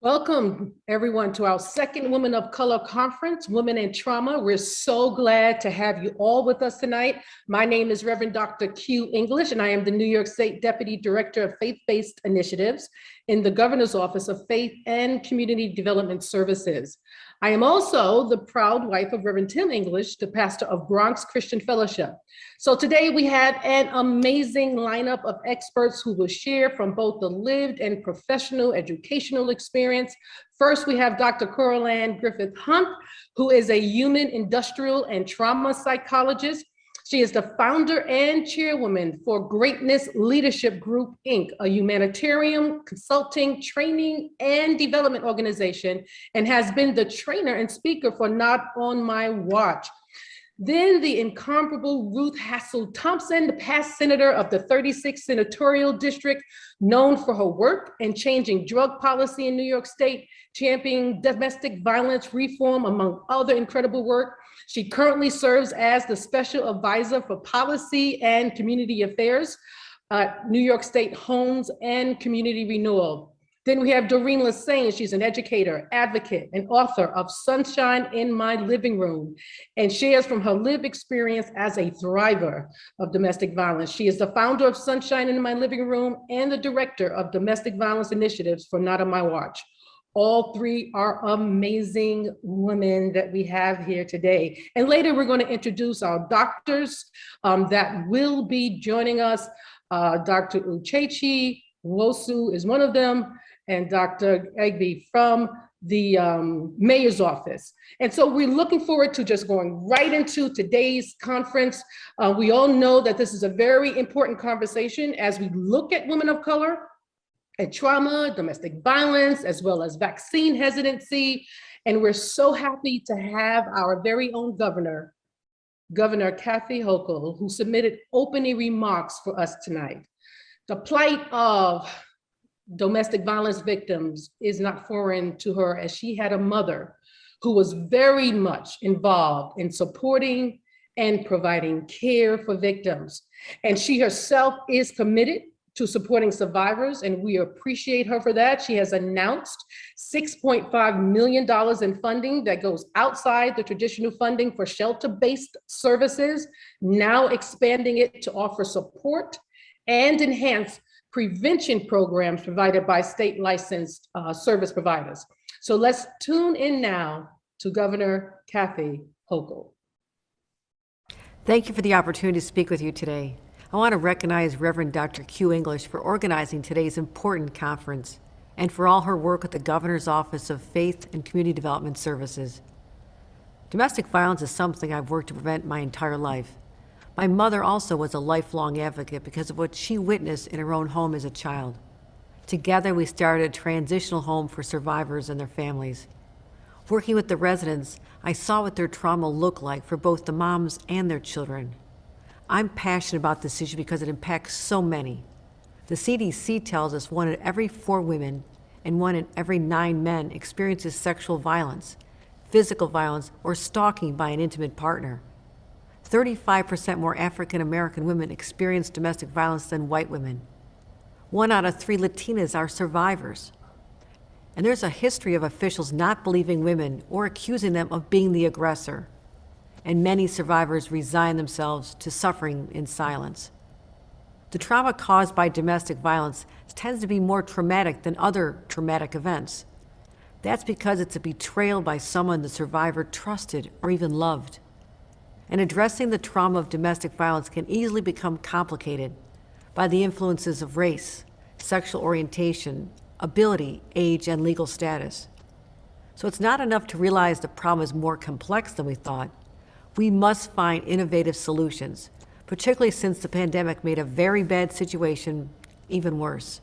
Welcome, everyone, to our second Women of Color Conference, Women in Trauma. We're so glad to have you all with us tonight. My name is Reverend Dr. Q English, and I am the New York State Deputy Director of Faith-Based Initiatives in the Governor's Office of Faith and Community Development Services. I am also the proud wife of Reverend Tim English, the pastor of Bronx Christian Fellowship. So today we had an amazing lineup of experts who will share from both the lived and professional educational experience. First, we have Dr. Coraline Griffith Hunt, who is a human, industrial, and trauma psychologist. She is the founder and chairwoman for Greatness Leadership Group, Inc., a humanitarian consulting, training, and development organization, and has been the trainer and speaker for Not On My Watch. Then the incomparable Ruth Hassel Thompson, the past senator of the 36th Senatorial District, known for her work in changing drug policy in New York State, championing domestic violence reform, among other incredible work. She currently serves as the Special Advisor for Policy and Community Affairs at New York State Homes and Community Renewal. Then we have Doreen Lassane. She's an educator, advocate, and author of Sunshine in My Living Room, and shares from her lived experience as a thriver of domestic violence. She is the founder of Sunshine in My Living Room and the director of domestic violence initiatives for Not On My Watch. All three are amazing women that we have here today. And later we're going to introduce our doctors that will be joining us. Dr. Uchechi Wosu is one of them, and Dr. Egby from the mayor's office. And so we're looking forward to just going right into today's conference. We all know that this is a very important conversation as we look at women of color, at trauma, domestic violence, as well as vaccine hesitancy. And we're so happy to have our very own governor, Governor Kathy Hoco, who submitted opening remarks for us tonight. The plight of domestic violence victims is not foreign to her, as she had a mother who was very much involved in supporting and providing care for victims. And she herself is committed to supporting survivors, and we appreciate her for that. She has announced $6.5 million in funding that goes outside the traditional funding for shelter-based services, now expanding it to offer support and enhance prevention programs provided by state licensed service providers. So let's tune in now to Governor Kathy Hoco. Thank you for the opportunity to speak with you today. I want to recognize Reverend Dr. Q English for organizing today's important conference and for all her work at the Governor's Office of Faith and Community Development Services. Domestic violence is something I've worked to prevent my entire life. My mother also was a lifelong advocate because of what she witnessed in her own home as a child. Together, we started a transitional home for survivors and their families. Working with the residents, I saw what their trauma looked like for both the moms and their children. I'm passionate about this issue because it impacts so many. The CDC tells us 1 in every 4 women and 1 in every 9 men experiences sexual violence, physical violence, or stalking by an intimate partner. 35% more African American women experience domestic violence than white women. 1 out of 3 Latinas are survivors. And there's a history of officials not believing women or accusing them of being the aggressor. And many survivors resign themselves to suffering in silence. The trauma caused by domestic violence tends to be more traumatic than other traumatic events. That's because it's a betrayal by someone the survivor trusted or even loved. And addressing the trauma of domestic violence can easily become complicated by the influences of race, sexual orientation, ability, age, and legal status. So it's not enough to realize the problem is more complex than we thought. We must find innovative solutions, particularly since the pandemic made a very bad situation even worse.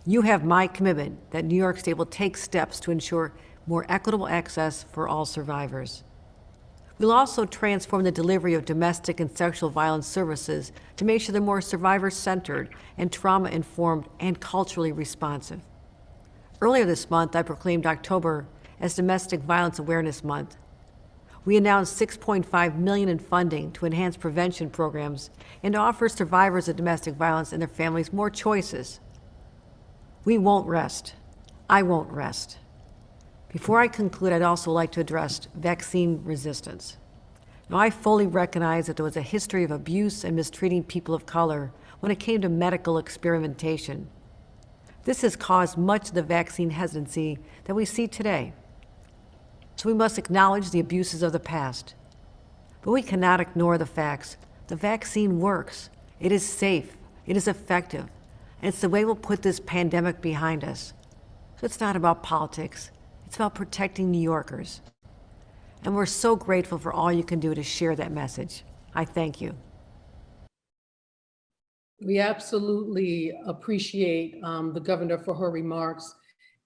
You have my commitment that New York State will take steps to ensure more equitable access for all survivors. We'll also transform the delivery of domestic and sexual violence services to make sure they're more survivor-centered and trauma-informed and culturally responsive. Earlier this month, I proclaimed October as Domestic Violence Awareness Month. We announced $6.5 million in funding to enhance prevention programs and to offer survivors of domestic violence and their families more choices. We won't rest. I won't rest. Before I conclude, I'd also like to address vaccine resistance. Now, I fully recognize that there was a history of abuse and mistreating people of color when it came to medical experimentation. This has caused much of the vaccine hesitancy that we see today. So we must acknowledge the abuses of the past. But we cannot ignore the facts. The vaccine works. It is safe. It is effective. And it's the way we'll put this pandemic behind us. So it's not about politics. It's about protecting New Yorkers. And we're so grateful for all you can do to share that message. I thank you. We absolutely appreciate the governor for her remarks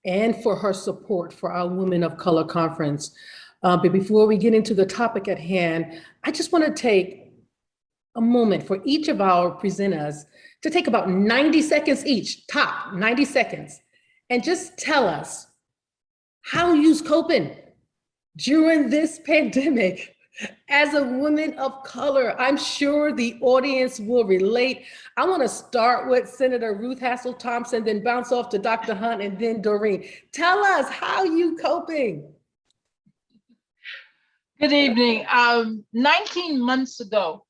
and for her support for our Women of Color Conference. But before we get into the topic at hand, I just want to take a moment for each of our presenters to take about 90 seconds each, top 90 seconds, and just tell us how you're coping during this pandemic. As a woman of color, I'm sure the audience will relate. I want to start with Senator Ruth Hassel Thompson, then bounce off to Dr. Hunt and then Doreen. Tell us how you coping. Good evening. 19 months ago,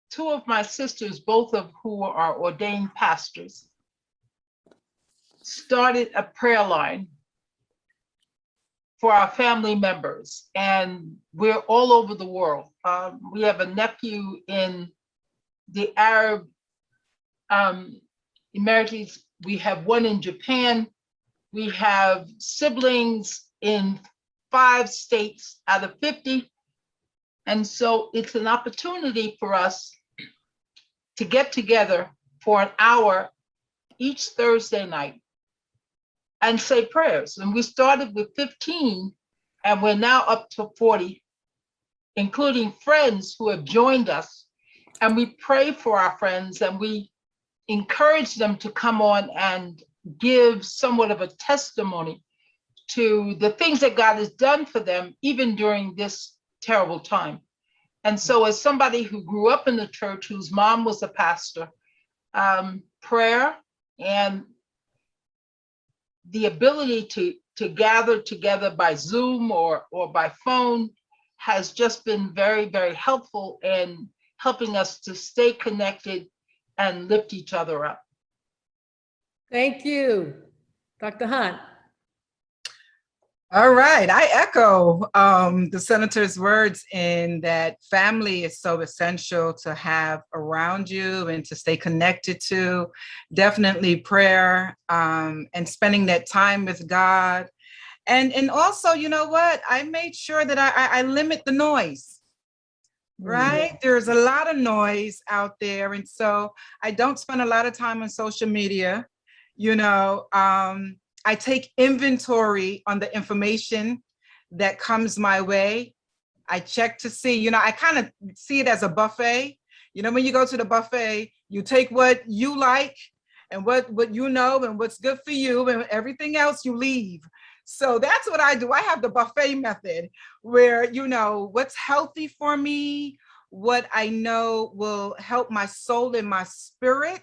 two of my sisters, both of who are ordained pastors, started a prayer line for our family members, and we're all over the world. We have a nephew in the Arab Emirates. We have one in Japan. We have siblings in 5 states out of 50. And so it's an opportunity for us to get together for an hour each Thursday night and say prayers. And we started with 15, and we're now up to 40, including friends who have joined us. And we pray for our friends, and we encourage them to come on and give somewhat of a testimony to the things that God has done for them, even during this terrible time. And so as somebody who grew up in the church, whose mom was a pastor, prayer and the ability to gather together by Zoom or by phone has just been very, very helpful in helping us to stay connected and lift each other up. Thank you. Dr. Hunt. All right, I echo the senator's words in that family is so essential to have around you and to stay connected to. Definitely prayer and spending that time with God. And also, you know what? I made sure that I limit the noise, right? Mm-hmm. There's a lot of noise out there. And so I don't spend a lot of time on social media, you know. I take inventory on the information that comes my way. I check to see, you know, I kind of see it as a buffet. You know, when you go to the buffet, you take what you like and what you know and what's good for you, and everything else you leave. So that's what I do. I have the buffet method where, you know, what's healthy for me, what I know will help my soul and my spirit,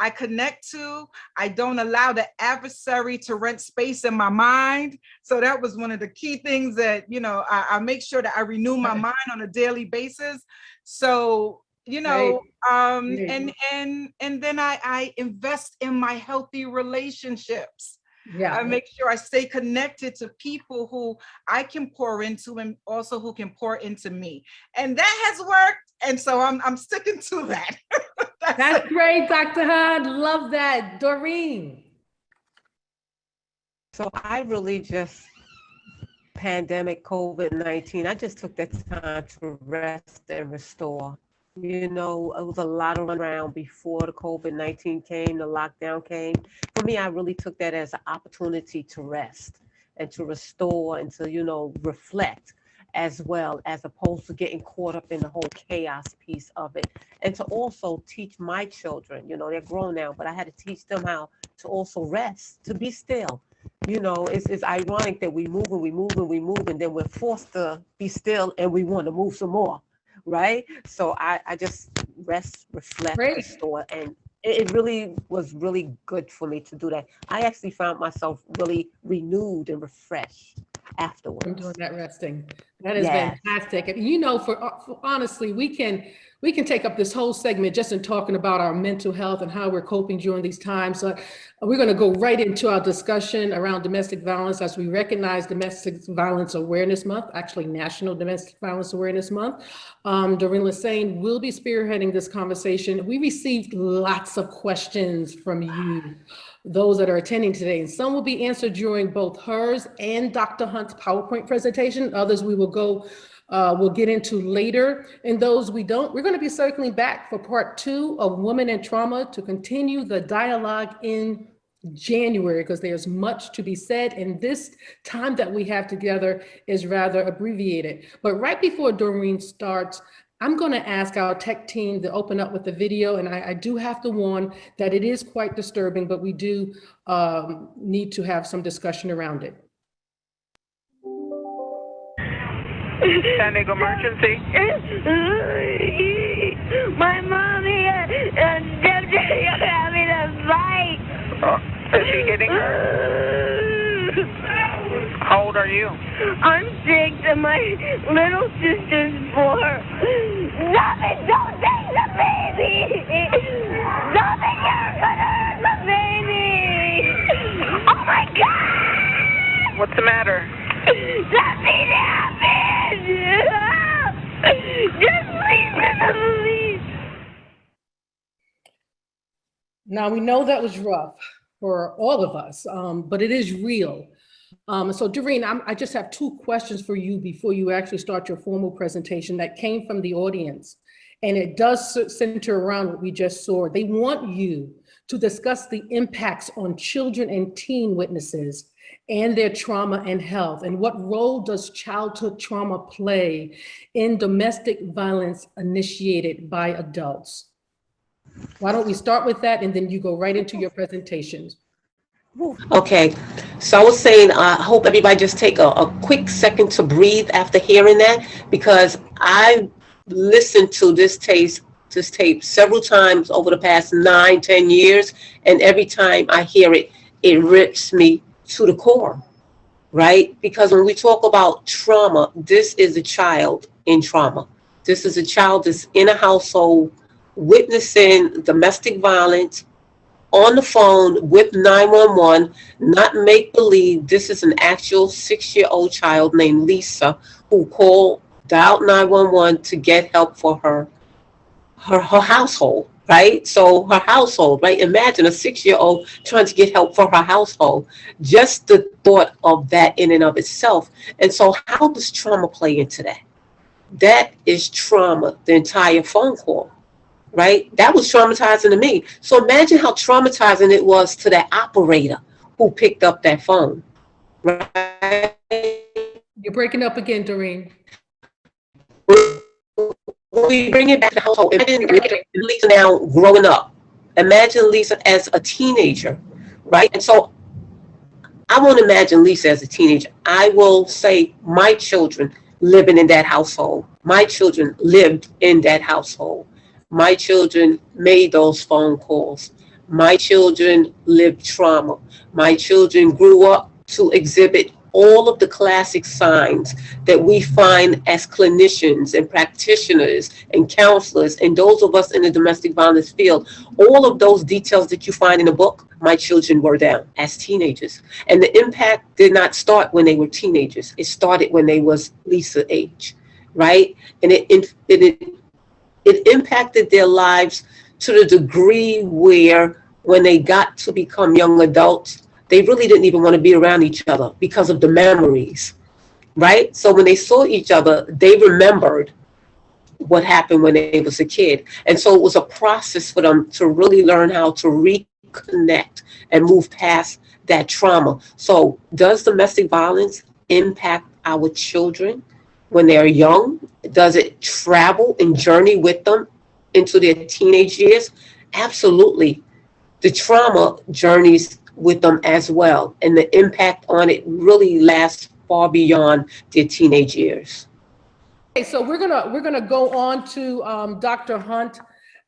I connect to. I don't allow the adversary to rent space in my mind. So that was one of the key things that, you know, I make sure that I renew my mind on a daily basis. So, you know, and then I invest in my healthy relationships. Yeah. I make sure I stay connected to people who I can pour into and also who can pour into me. And that has worked. And so I'm sticking to that. That's great, Dr. Hunt. Love that. Doreen. So I really just, pandemic COVID-19, I just took that time to rest and restore. You know, it was a lot of run around before the COVID-19 came, the lockdown came. For me, I really took that as an opportunity to rest and to restore and to, you know, reflect as well, as opposed to getting caught up in the whole chaos piece of it. And to also teach my children, you know, they're grown now, but I had to teach them how to also rest, to be still. You know, it's ironic that we move and we move and we move, and then we're forced to be still and we want to move some more, right? So I just rest, reflect, restore, and it really was really good for me to do that. I actually found myself really renewed and refreshed afterwards. I'm doing that resting. That is Yes. fantastic. And you know, for honestly, we can take up this whole segment just in talking about our mental health and how we're coping during these times. So we're going to go right into our discussion around domestic violence as we recognize Domestic Violence Awareness Month, actually National Domestic Violence Awareness Month. Doreen Lassane will be spearheading this conversation. We received lots of questions from you, those that are attending today, and some will be answered during both hers and Dr. Hunt's PowerPoint presentation. Others we will go, we'll get into later. And those we don't, we're going to be circling back for part 2 of Women and Trauma to continue the dialogue in January, because there's much to be said, and this time that we have together is rather abbreviated. But right before Doreen starts, I'm going to ask our tech team to open up with the video, and I do have to warn that it is quite disturbing, but we do need to have some discussion around it. Standing emergency. My mommy and Deb are having a fight. Is he hitting her? How old are you? I'm 6 and my little sister's 4. Nothing, don't take the baby! Nothing, you're gonna hurt the baby! Oh my God! What's the matter? Something happened! Just leave the police! Now, we know that was rough for all of us, but it is real. So Doreen, I just have 2 questions for you before you actually start your formal presentation that came from the audience. And it does center around what we just saw. They want you to discuss the impacts on children and teen witnesses and their trauma and health, and what role does childhood trauma play in domestic violence initiated by adults? Why don't we start with that, and then you go right into your presentations. Okay, so I was saying, I hope everybody just take a quick second to breathe after hearing that, because I listened to this tape several times over the past 9-10 years, and every time I hear it, it rips me to the core, right? Because when we talk about trauma, this is a child in trauma. This is a child that's in a household witnessing domestic violence on the phone with 911, not make believe. This is an actual 6-year-old child named Lisa who dialed 911 to get help for her household, right? So her household, right? Imagine a 6-year-old trying to get help for her household. Just the thought of that in and of itself. And so how does trauma play into that? That is trauma, the entire phone call. Right? That was traumatizing to me. So imagine how traumatizing it was to that operator who picked up that phone. Right? You're breaking up again, Doreen. When we bring it back to the household, imagine Lisa now growing up. Imagine Lisa as a teenager, right? And so I won't imagine Lisa as a teenager. I will say my children living in that household. My children lived in that household. My children made those phone calls. My children lived trauma. My children grew up to exhibit all of the classic signs that we find as clinicians and practitioners and counselors and those of us in the domestic violence field. All of those details that you find in the book, my children were down as teenagers. And the impact did not start when they were teenagers. It started when they was Lisa age, right? And it impacted their lives to the degree where when they got to become young adults, they really didn't even want to be around each other because of the memories, right? So when they saw each other, they remembered what happened when they was a kid. And so it was a process for them to really learn how to reconnect and move past that trauma. So does domestic violence impact our children when they're young? Does it travel and journey with them into their teenage years? Absolutely. The trauma journeys with them as well. And the impact on it really lasts far beyond their teenage years. Okay, so we're gonna go on to Dr. Hunt.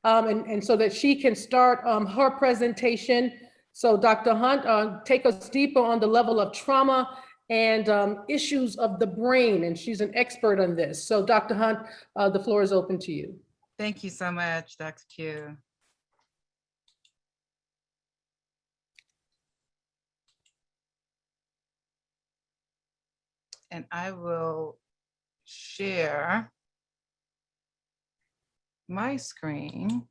and so that she can start her presentation. So Dr. Hunt, take us deeper on the level of trauma and issues of the brain, and she's an expert on this. So Dr. Hunt, the floor is open to you. Thank you so much, Dr. Q. And I will share my screen.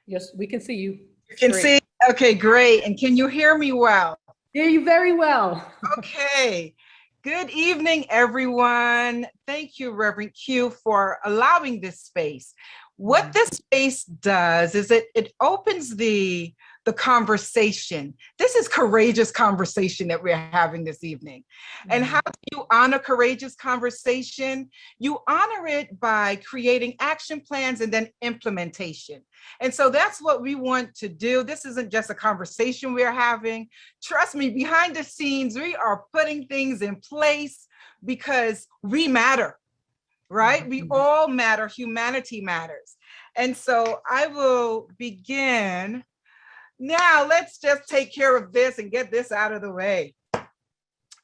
Yes, we can see you. You can Great. see, okay, great. And can you hear me well? Hear you very well. Okay. Good evening, everyone. Thank you, Reverend Q, for allowing this space. What this space does is it opens the conversation. This is courageous conversation that we're having this evening. And how do you honor courageous conversation? You honor it by creating action plans and then implementation. And so that's what we want to do. This isn't just a conversation we're having. Trust me, behind the scenes, we are putting things in place because we matter, right? We all matter. Humanity matters. And so I will begin. Now, let's just take care of this and get this out of the way.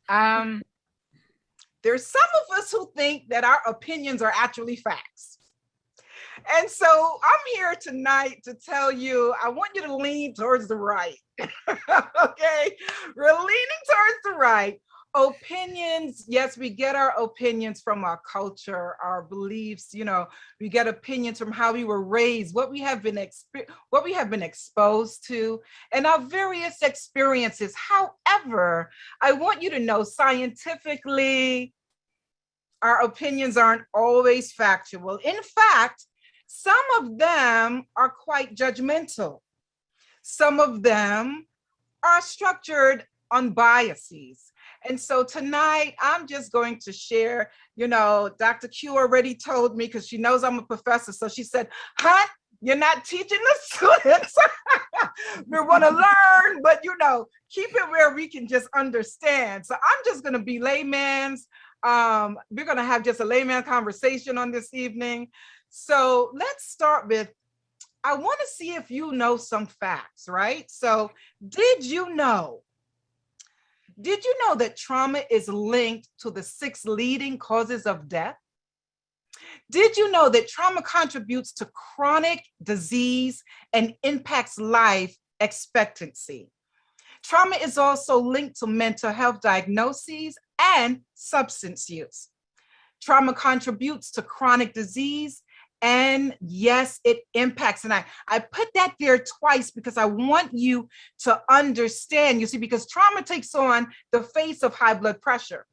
There's some of us who think that our opinions are actually facts. And so I'm here tonight to tell you, I want you to lean towards the right. Okay, we're leaning towards the right. Opinions, yes, we get our opinions from our culture, our beliefs, you know, we get opinions from how we were raised, what we have been exposed to, and our various experiences. However, I want you to know scientifically, our opinions aren't always factual. In fact, some of them are quite judgmental. Some of them are structured on biases. And so tonight, I'm just going to share, you know, Dr. Q already told me, because she knows I'm a professor. So she said, Hunt, you're not teaching the students. We want to learn, but, you know, keep it where we can just understand. So I'm just going to be layman's. We're going to have just a layman conversation on this evening. So let's start with, I want to see if you know some facts, right? So did you know that trauma is linked to the 6 leading causes of death? Did you know that trauma contributes to chronic disease and impacts life expectancy? Trauma is also linked to mental health diagnoses and substance use. Trauma contributes to chronic disease, and yes, it impacts. And I put that there twice because I want you to understand, you see, because trauma takes on the face of high blood pressure.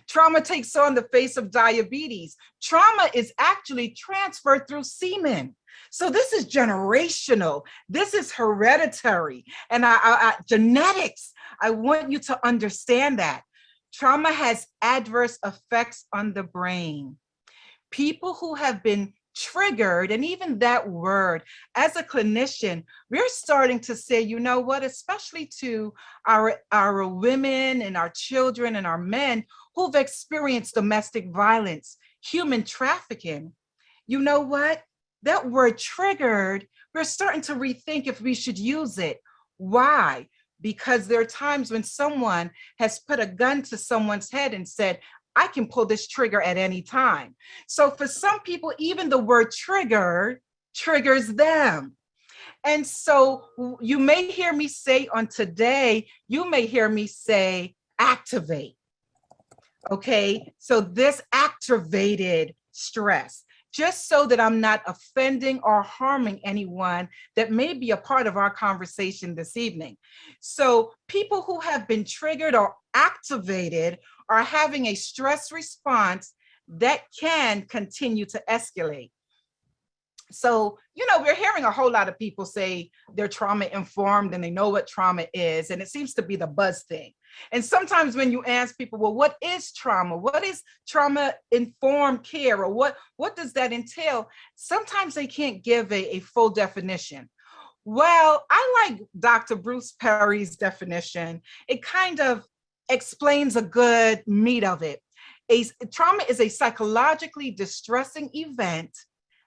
Trauma takes on the face of diabetes. Trauma is actually transferred through semen. So this is generational. This is hereditary. And genetics, I want you to understand that. Trauma has adverse effects on the brain. People who have been triggered, and even that word, as a clinician, we're starting to say, you know what, especially to our women and our children and our men who've experienced domestic violence, human trafficking, you know what, that word triggered, we're starting to rethink if we should use it. Why? Because there are times when someone has put a gun to someone's head and said, I can pull this trigger at any time. So for some people, even the word trigger triggers them. And so you may hear me say on today, you may hear me say activate. Okay, so this activated stress, just so that I'm not offending or harming anyone that may be a part of our conversation this evening. So people who have been triggered or activated are having a stress response that can continue to escalate. So, you know, we're hearing a whole lot of people say they're trauma informed and they know what trauma is, and it seems to be the buzz thing. And sometimes when you ask people, well, what is trauma? What is trauma informed care? Or what does that entail? Sometimes they can't give a full definition. Well, I like Dr. Bruce Perry's definition. It kind of explains a good meat of it. Trauma is a psychologically distressing event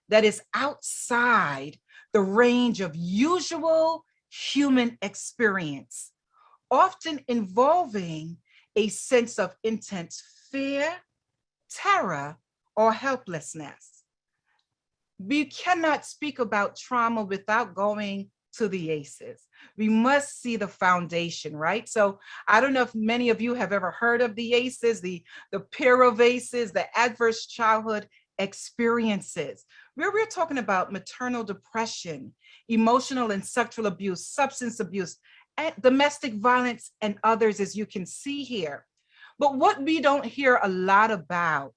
that is outside the range of usual human experience, often involving a sense of intense fear, terror, or helplessness. We cannot speak about trauma without going to the ACEs. We must see the foundation, right? So I don't know if many of you have ever heard of the ACEs, the pair of ACEs, the adverse childhood experiences, where we're talking about maternal depression, emotional and sexual abuse, substance abuse, and domestic violence, and others, as you can see here. But what we don't hear a lot about,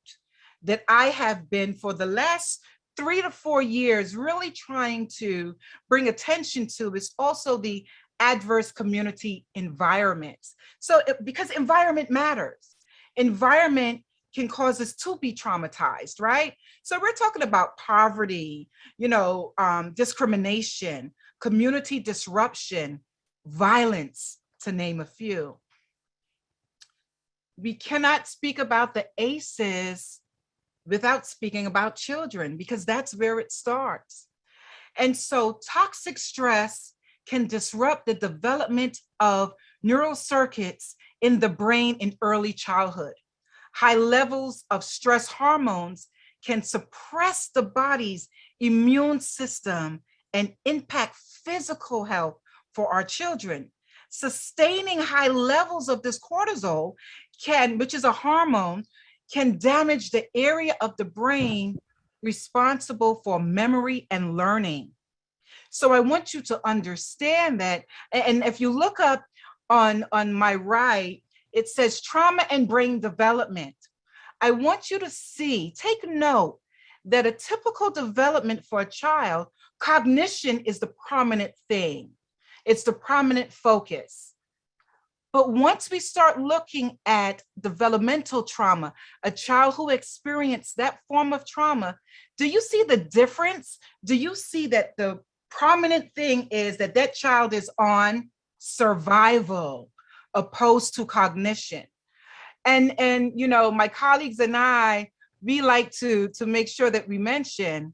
that I have been for the last 3 to 4 years really trying to bring attention to, is also the adverse community environments. So because environment matters. Environment can cause us to be traumatized, right? So we're talking about poverty, discrimination, community disruption, violence, to name a few. We cannot speak about the ACEs without speaking about children, because that's where it starts. And so toxic stress can disrupt the development of neural circuits in the brain in early childhood. High levels of stress hormones can suppress the body's immune system and impact physical health for our children. Sustaining high levels of this cortisol which is a hormone, can damage the area of the brain responsible for memory and learning. So I want you to understand that, and if you look up on my right, it says trauma and brain development. I want you to take note that a typical development for a child, cognition is the prominent thing. It's the prominent focus. But once we start looking at developmental trauma, a child who experienced that form of trauma, do you see the difference? Do you see that the prominent thing is that that child is on survival opposed to cognition? And my colleagues and I, we like to make sure that we mention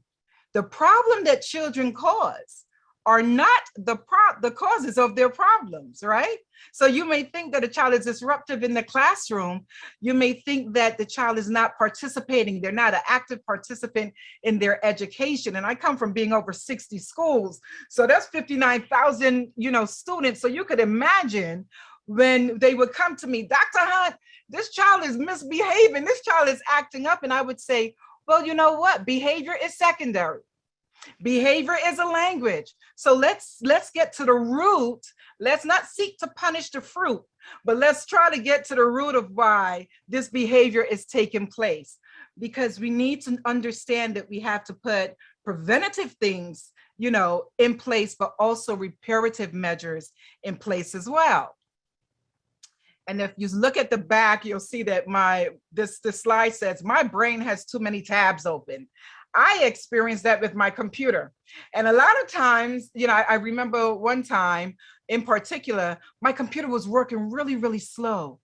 the problem that children cause are not the causes of their problems, right? So you may think that a child is disruptive in the classroom. You may think that the child is not participating. They're not an active participant in their education. And I come from being over 60 schools. So that's 59,000, students. So you could imagine when they would come to me, Dr. Hunt, this child is misbehaving. This child is acting up. And I would say, well, you know what? Behavior is secondary. Behavior is a language. So let's get to the root. Let's not seek to punish the fruit, but let's try to get to the root of why this behavior is taking place. Because we need to understand that we have to put preventative things, in place, but also reparative measures in place as well. And if you look at the back, you'll see that this slide says, my brain has too many tabs open. I experienced that with my computer. And a lot of times, I remember one time in particular, my computer was working really, really slow.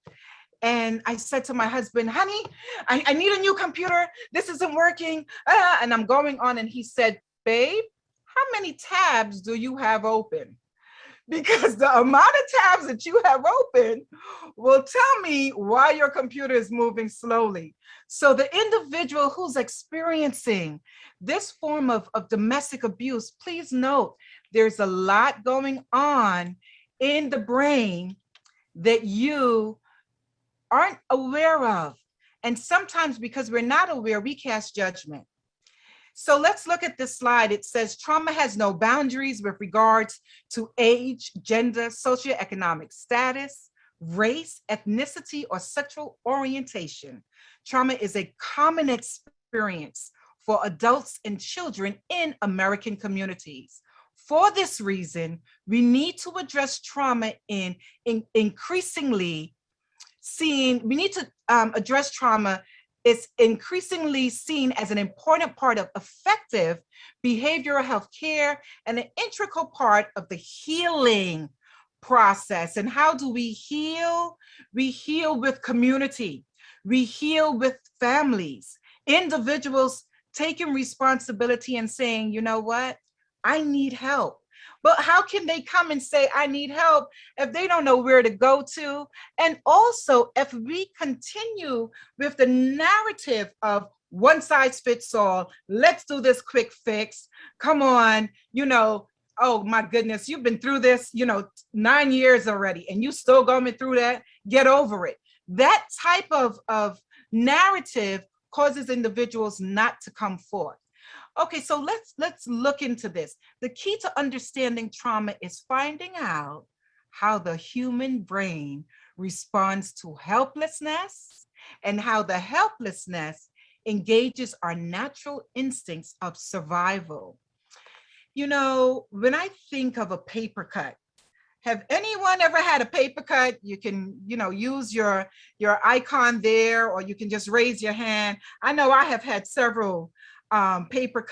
And I said to my husband, honey, I need a new computer. This isn't working. And I'm going on. And he said, babe, how many tabs do you have open? Because the amount of tabs that you have open will tell me why your computer is moving slowly. So the individual who's experiencing this form of domestic abuse, please note, there's a lot going on in the brain that you aren't aware of. And sometimes because we're not aware, we cast judgment. So let's look at this slide. It says trauma has no boundaries with regards to age, gender, socioeconomic status, race, ethnicity, or sexual orientation. Trauma is a common experience for adults and children in American communities. For this reason, we need to address trauma address trauma. It's increasingly seen as an important part of effective behavioral health care and an integral part of the healing process. And how do we heal? We heal with community. We heal with families, individuals taking responsibility and saying, you know what, I need help. But how can they come and say, I need help, if they don't know where to go to? And also, if we continue with the narrative of one size fits all, let's do this quick fix. Come on, oh my goodness, you've been through this, 9 years already, and you still going through that. Get over it. That type of narrative causes individuals not to come forth. Okay, so let's look into this. The key to understanding trauma is finding out how the human brain responds to helplessness and how the helplessness engages our natural instincts of survival. When I think of a paper cut, have anyone ever had a paper cut? You can, use your icon there, or you can just raise your hand. I know I have had several paper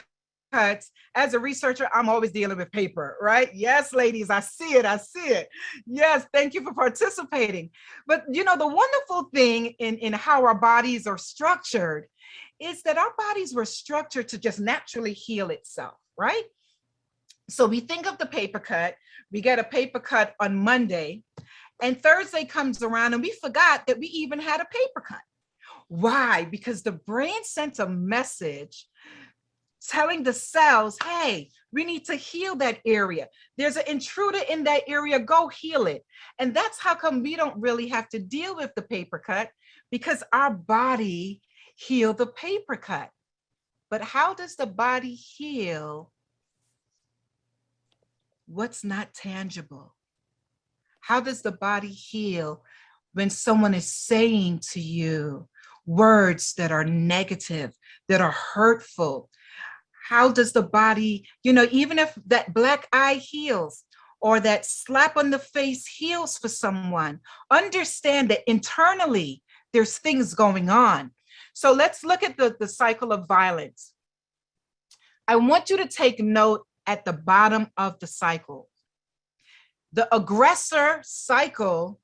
cuts. As a researcher, I'm always dealing with paper, right? Yes, ladies, I see it. Yes, thank you for participating. But the wonderful thing in how our bodies are structured is that our bodies were structured to just naturally heal itself, right? So we think of the paper cut, we get a paper cut on Monday, and Thursday comes around and we forgot that we even had a paper cut. Why? Because the brain sent a message telling the cells, hey, we need to heal that area. There's an intruder in that area, go heal it. And that's how come we don't really have to deal with the paper cut, because our body healed the paper cut. But how does the body heal what's not tangible? How does the body heal when someone is saying to you words that are negative, that are hurtful? How does the body, even if that black eye heals or that slap on the face heals for someone, understand that internally there's things going on. So let's look at the cycle of violence. I want you to take note at the bottom of the cycle. The aggressor cycle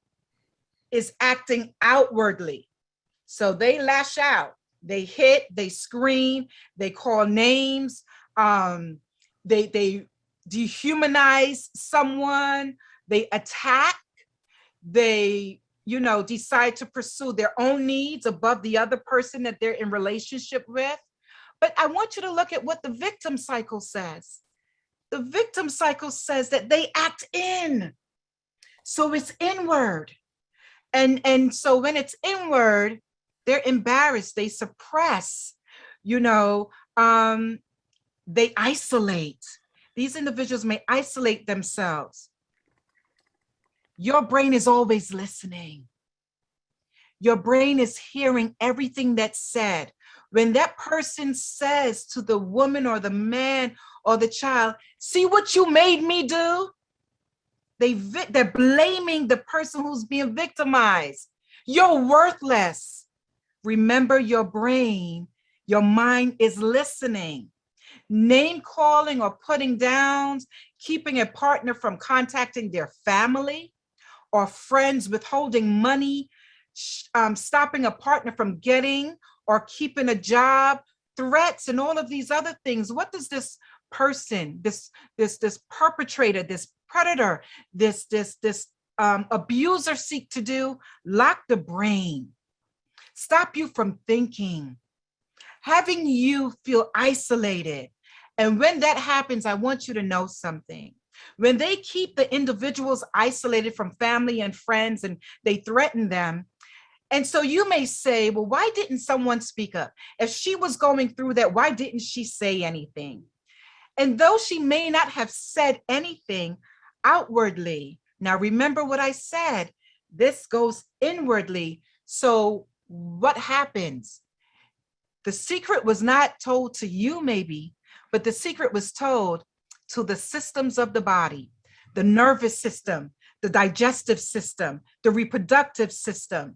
is acting outwardly. So they lash out, they hit, they scream, they call names, they dehumanize someone, they attack, they decide to pursue their own needs above the other person that they're in relationship with. But I want you to look at what the victim cycle says. The victim cycle says that they act in. So it's inward. And so when it's inward, they're embarrassed, they suppress, they isolate. These individuals may isolate themselves. Your brain is always listening. Your brain is hearing everything that's said. When that person says to the woman or the man or the child, see what you made me do? They're blaming the person who's being victimized. You're worthless. Remember, your brain, your mind is listening. Name calling or putting downs, keeping a partner from contacting their family or friends, withholding money, stopping a partner from getting or keeping a job, threats, and all of these other things. What does this person, this perpetrator, this predator, this abuser seek to do? Lock the brain, stop you from thinking, having you feel isolated. And when that happens, I want you to know something. When they keep the individuals isolated from family and friends and they threaten them, and so you may say, well, why didn't someone speak up? If she was going through that, why didn't she say anything? And though she may not have said anything outwardly, now remember what I said, this goes inwardly. So what happens? The secret was not told to you maybe, but the secret was told to the systems of the body, the nervous system, the digestive system, the reproductive system.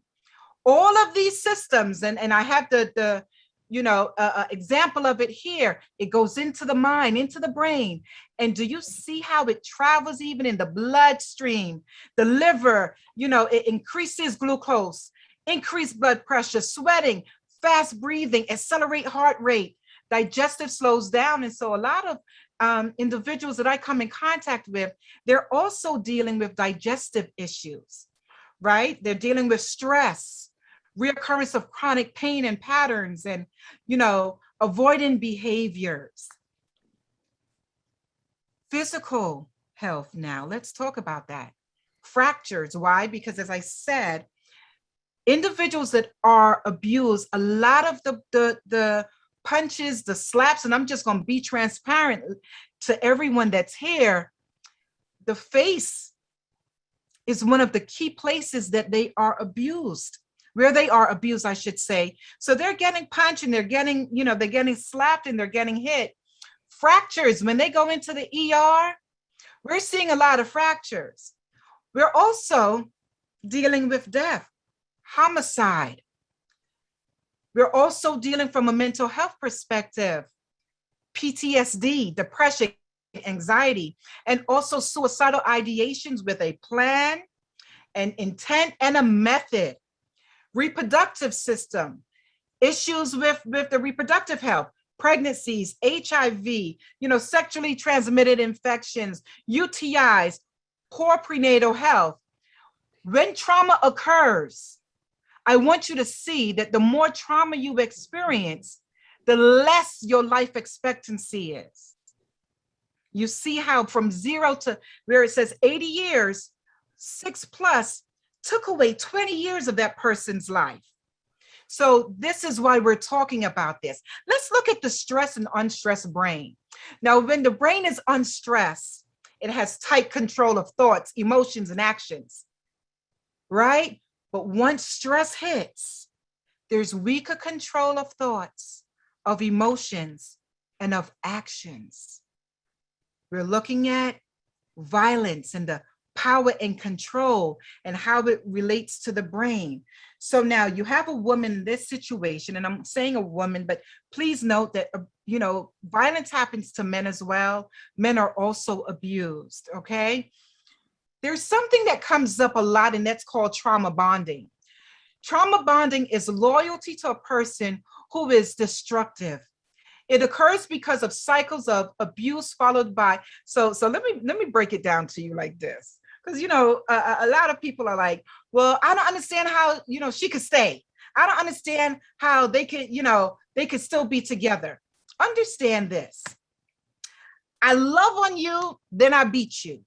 All of these systems, and I have the example of it here. It goes into the mind, into the brain. And do you see how it travels even in the bloodstream? The liver, it increases glucose. increased blood pressure, sweating, fast breathing, accelerate heart rate, digestive slows down. And so a lot of individuals that I come in contact with, they're also dealing with digestive issues, right? They're dealing with stress, reoccurrence of chronic pain and patterns, and, avoiding behaviors. Physical health now, let's talk about that. Fractures, why? Because as I said, individuals that are abused, a lot of the punches, the slaps, and I'm just going to be transparent to everyone that's here, the face is one of the key places that they are abused, where they are abused, I should say. So they're getting punched and they're getting, they're getting slapped and they're getting hit. Fractures, when they go into the ER, we're seeing a lot of fractures. We're also dealing with death, homicide. We're also dealing from a mental health perspective, PTSD, depression, anxiety, and also suicidal ideations with a plan, an intent, and a method. Reproductive system, issues with the reproductive health, pregnancies, HIV, sexually transmitted infections, UTIs, poor prenatal health. When trauma occurs, I want you to see that the more trauma you experience, the less your life expectancy is. You see how from 0 to where it says 80 years, 6+ took away 20 years of that person's life. So this is why we're talking about this. Let's look at the stress and unstressed brain. Now, when the brain is unstressed, it has tight control of thoughts, emotions, and actions, right? But once stress hits, there's weaker control of thoughts, of emotions, and of actions. We're looking at violence and the power and control and how it relates to the brain. So now you have a woman in this situation, and I'm saying a woman, but please note that, violence happens to men as well. Men are also abused, okay? There's something that comes up a lot, and that's called trauma bonding. Trauma bonding is loyalty to a person who is destructive. It occurs because of cycles of abuse followed by, so let me break it down to you like this. Because, a lot of people are like, well, I don't understand how, she could stay. I don't understand how they could still be together. Understand this. I love on you, then I beat you.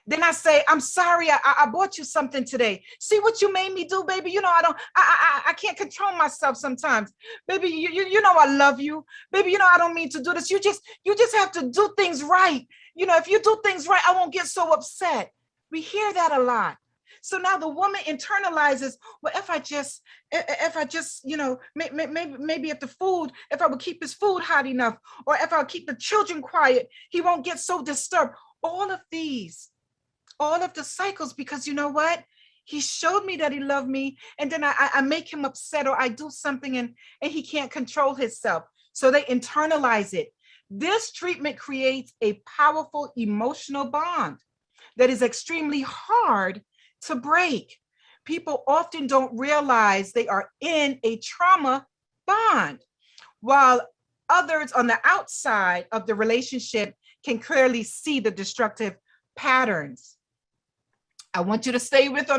Then I say, I'm sorry, I bought you something today. See what you made me do, baby? I can't control myself sometimes. Baby, you know I love you. Baby, I don't mean to do this. You just have to do things right. If you do things right, I won't get so upset. We hear that a lot. So now the woman internalizes, well, if I just, maybe if I would keep his food hot enough, or if I'll keep the children quiet, he won't get so disturbed. All of the cycles, because you know what? He showed me that he loved me, and then I make him upset, or I do something and he can't control himself. So they internalize it. This treatment creates a powerful emotional bond that is extremely hard to break. People often don't realize they are in a trauma bond, while others on the outside of the relationship can clearly see the destructive patterns. I want you to stay with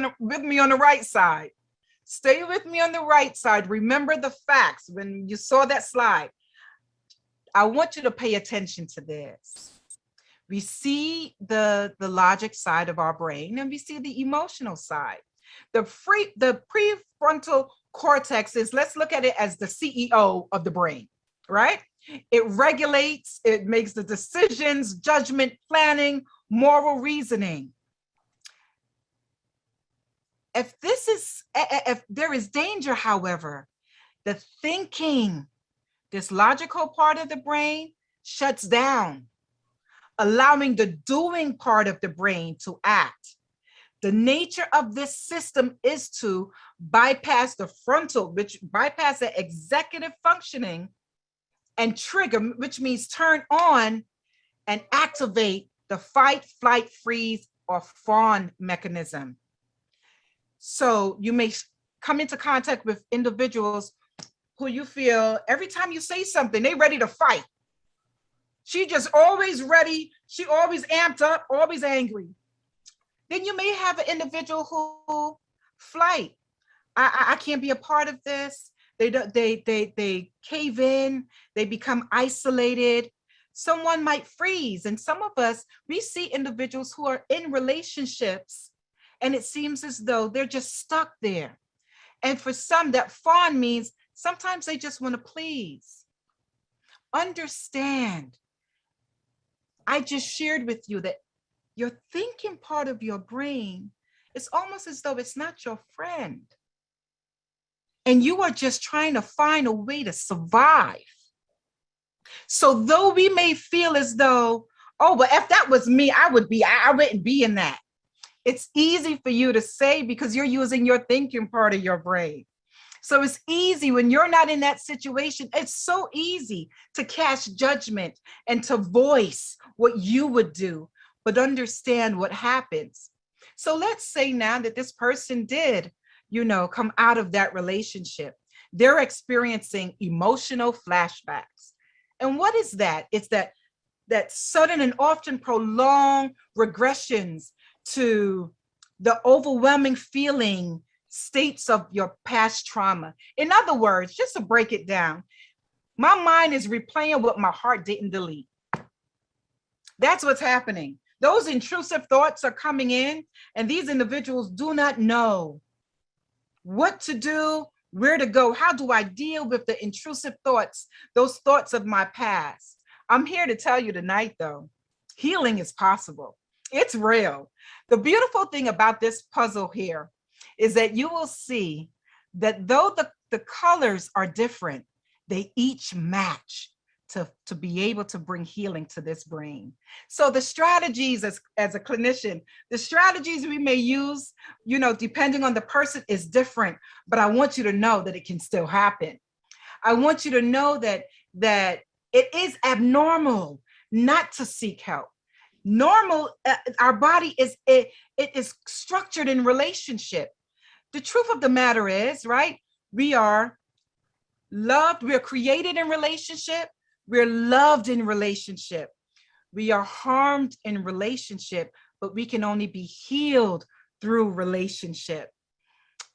me on the right side. Stay with me on the right side. Remember the facts when you saw that slide. I want you to pay attention to this. We see the logic side of our brain, and we see the emotional side. The prefrontal cortex is, let's look at it as the CEO of the brain, right? It regulates, it makes the decisions, judgment, planning, moral reasoning. If there is danger, however, the thinking, this logical part of the brain shuts down, allowing the doing part of the brain to act. The nature of this system is to bypass the frontal, which bypass the executive functioning, and trigger, which means turn on and activate the fight, flight, freeze, or fawn mechanism. So you may come into contact with individuals who you feel every time you say something, they ready to fight. She just always ready. She always amped up, always angry. Then you may have an individual who flight. I can't be a part of this. They cave in, they become isolated. Someone might freeze. And some of us, we see individuals who are in relationships and it seems as though they're just stuck there. And for some, that fawn means sometimes they just want to please. Understand, I just shared with you that your thinking part of your brain is almost as though it's not your friend. And you are just trying to find a way to survive. So though we may feel as though, oh, but if that was me, I wouldn't be in that. It's easy for you to say because you're using your thinking part of your brain. So it's easy when you're not in that situation. It's so easy to cast judgment and to voice what you would do, but understand what happens. So let's say now that this person did, come out of that relationship. They're experiencing emotional flashbacks. And what is that? It's that sudden and often prolonged regressions to the overwhelming feeling states of your past trauma. In other words, just to break it down, my mind is replaying what my heart didn't delete. That's what's happening. Those intrusive thoughts are coming in, and these individuals do not know what to do, where to go. How do I deal with the intrusive thoughts, those thoughts of my past? I'm here to tell you tonight, though, healing is possible. It's real. The beautiful thing about this puzzle here is that you will see that though the colors are different, they each match to be able to bring healing to this brain. So the strategies as a clinician, the strategies we may use, depending on the person is different, but I want you to know that it can still happen. I want you to know that it is abnormal not to seek help. Normal, our body it is structured in relationship. The truth of the matter is, right? We are loved, we're created in relationship, we're loved in relationship. We are harmed in relationship, but we can only be healed through relationship.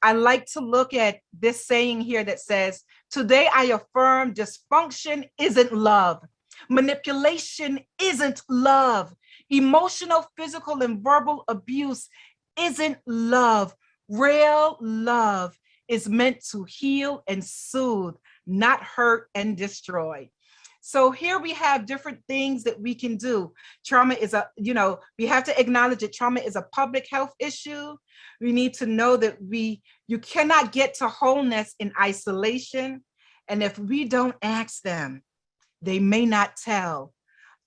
I like to look at this saying here that says, today I affirm dysfunction isn't love. Manipulation isn't love. Emotional, physical, and verbal abuse isn't love. Real love is meant to heal and soothe, not hurt and destroy. So here we have different things that we can do. Trauma is we have to acknowledge that trauma is a public health issue. We need to know that you cannot get to wholeness in isolation. And if we don't ask them, they may not tell.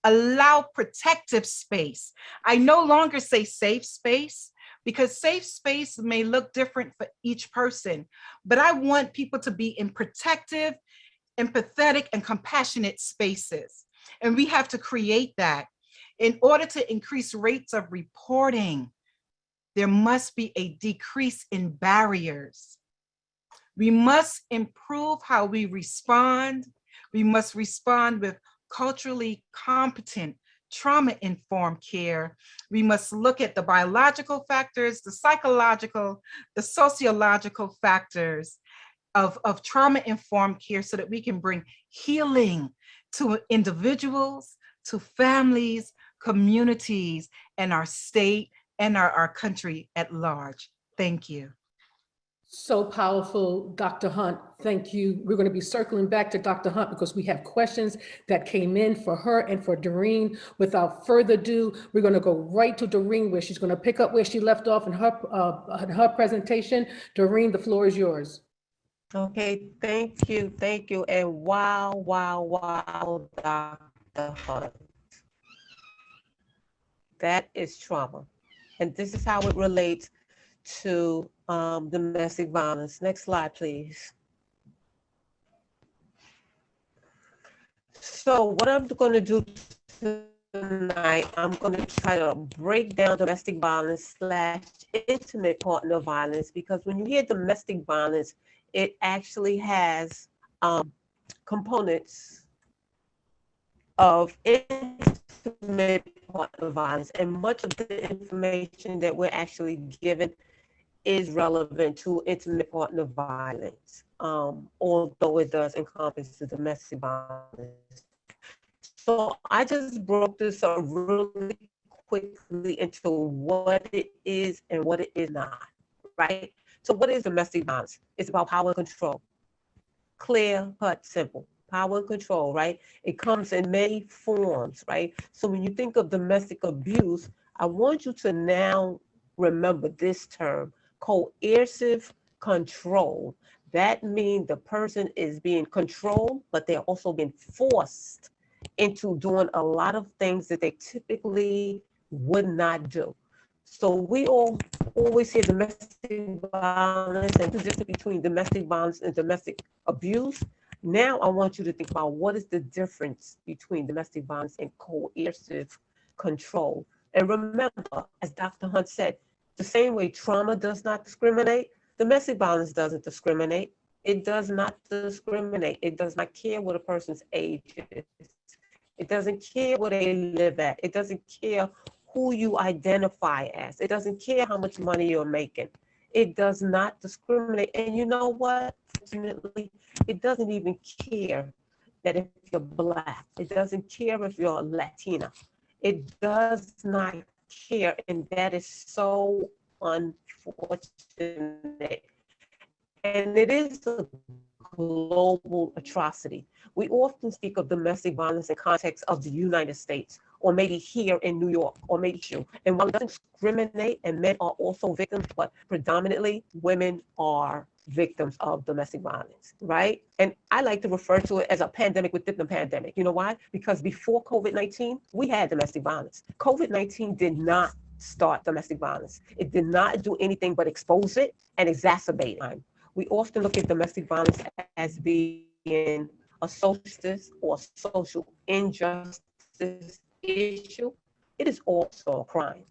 Allow protective space. I no longer say safe space because safe space may look different for each person, but I want people to be in protective, empathetic, and compassionate spaces. And we have to create that. In order to increase rates of reporting, there must be a decrease in barriers. We must improve how we respond. We must respond with culturally competent, trauma-informed care. We must look at the biological factors, the psychological, the sociological factors of trauma-informed care so that we can bring healing to individuals, to families, communities, and our state and our country at large. Thank you. So powerful, Dr. Hunt. Thank you. We're going to be circling back to Dr. Hunt because we have questions that came in for her and for Doreen. Without further ado, we're going to go right to Doreen, where she's going to pick up where she left off in her presentation. Doreen, the floor is yours. Okay, thank you. And wow, Dr. Hunt. That is trauma. And this is how it relates to domestic violence. Next slide, please. So what I'm going to do tonight, I'm going to try to break down domestic violence / intimate partner violence, because when you hear domestic violence, it actually has components of intimate partner violence, and much of the information that we're actually given is relevant to intimate partner violence, although it does encompass the domestic violence. So I just broke this up really quickly into what it is and what it is not, right? So what is domestic violence? It's about power and control. Clear, cut, simple. Power and control, right? It comes in many forms, right? So when you think of domestic abuse, I want you to now remember this term, coercive control. That means the person is being controlled, but they're also being forced into doing a lot of things that they typically would not do. So we all always hear domestic violence and the difference between domestic violence and domestic abuse. Now I want you to think about what is the difference between domestic violence and coercive control. And remember, as Dr. Hunt said, the same way trauma does not discriminate, domestic violence doesn't discriminate. It does not discriminate. It does not care what a person's age is. It doesn't care where they live at. It doesn't care who you identify as. It doesn't care how much money you're making. It does not discriminate. And you know what? Ultimately, it doesn't even care that if you're Black. It doesn't care if you're Latina. It does not care. And that is so unfortunate. And it is a global atrocity. We often speak of domestic violence in context of the United States, or maybe here in New York, or maybe you. And while it doesn't discriminate, and men are also victims, but predominantly women are victims of domestic violence, right? And I like to refer to it as a pandemic within the pandemic. You know why? Because before COVID-19, we had domestic violence. COVID-19 did not start domestic violence. It did not do anything but expose it and exacerbate it. We often look at domestic violence as being a social or social injustice issue. It is also a crime.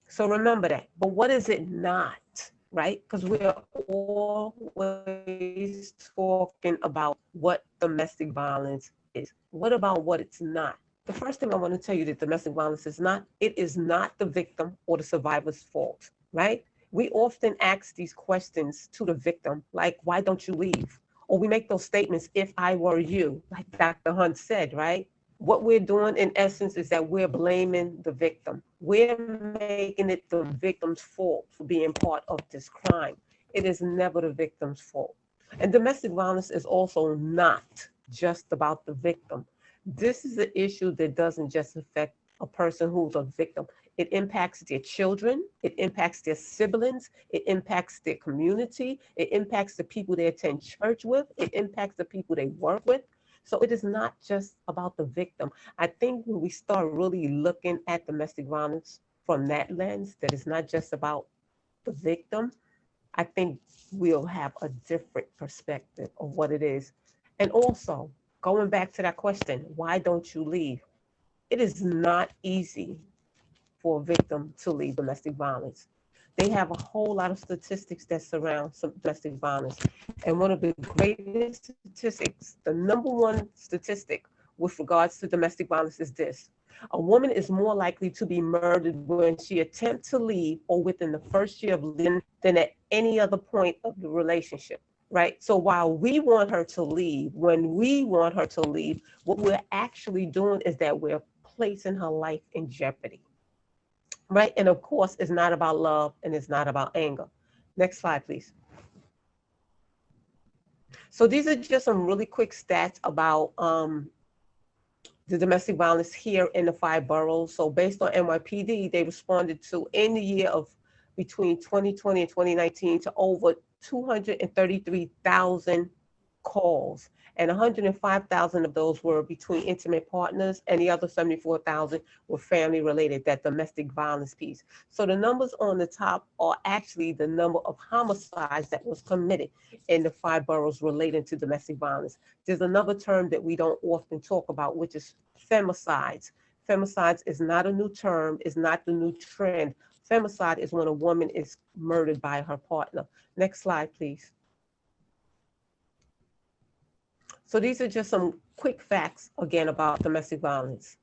So remember that. But what is it not, right? Because we're always talking about what domestic violence is. What about what it's not? The first thing I want to tell you that domestic violence is not, it is not the victim or the survivor's fault, right? We often ask these questions to the victim, like, why don't you leave? Or we make those statements, if I were you, like Dr. Hunt said, right? What we're doing in essence is that we're blaming the victim. We're making it the victim's fault for being part of this crime. It is never the victim's fault. And domestic violence is also not just about the victim. This is an issue that doesn't just affect a person who's a victim. It impacts their children, it impacts their siblings, it impacts their community, it impacts the people they attend church with, it impacts the people they work with. So it is not just about the victim. I think when we start really looking at domestic violence from that lens, that it's not just about the victim, I think we'll have a different perspective of what it is. And also, going back to that question, why don't you leave? It is not easy for a victim to leave domestic violence. They have a whole lot of statistics that surround some domestic violence. And one of the greatest statistics, the number one statistic with regards to domestic violence is this: a woman is more likely to be murdered when she attempts to leave or within the first year of living than at any other point of the relationship, right? So while we want her to leave, when we want her to leave, what we're actually doing is that we're placing her life in jeopardy. Right? And of course, it's not about love and it's not about anger. Next slide, please. So these are just some really quick stats about the domestic violence here in the 5 boroughs. So based on NYPD, they responded to, in the year of between 2020 and 2019, to over 233,000 calls. And 105,000 of those were between intimate partners, and the other 74,000 were family related, that domestic violence piece. So the numbers on the top are actually the number of homicides that was committed in the 5 boroughs relating to domestic violence. There's another term that we don't often talk about, which is femicides. Femicide is not a new term, is not the new trend. Femicide is when a woman is murdered by her partner. Next slide, please. So these are just some quick facts, again, about domestic violence.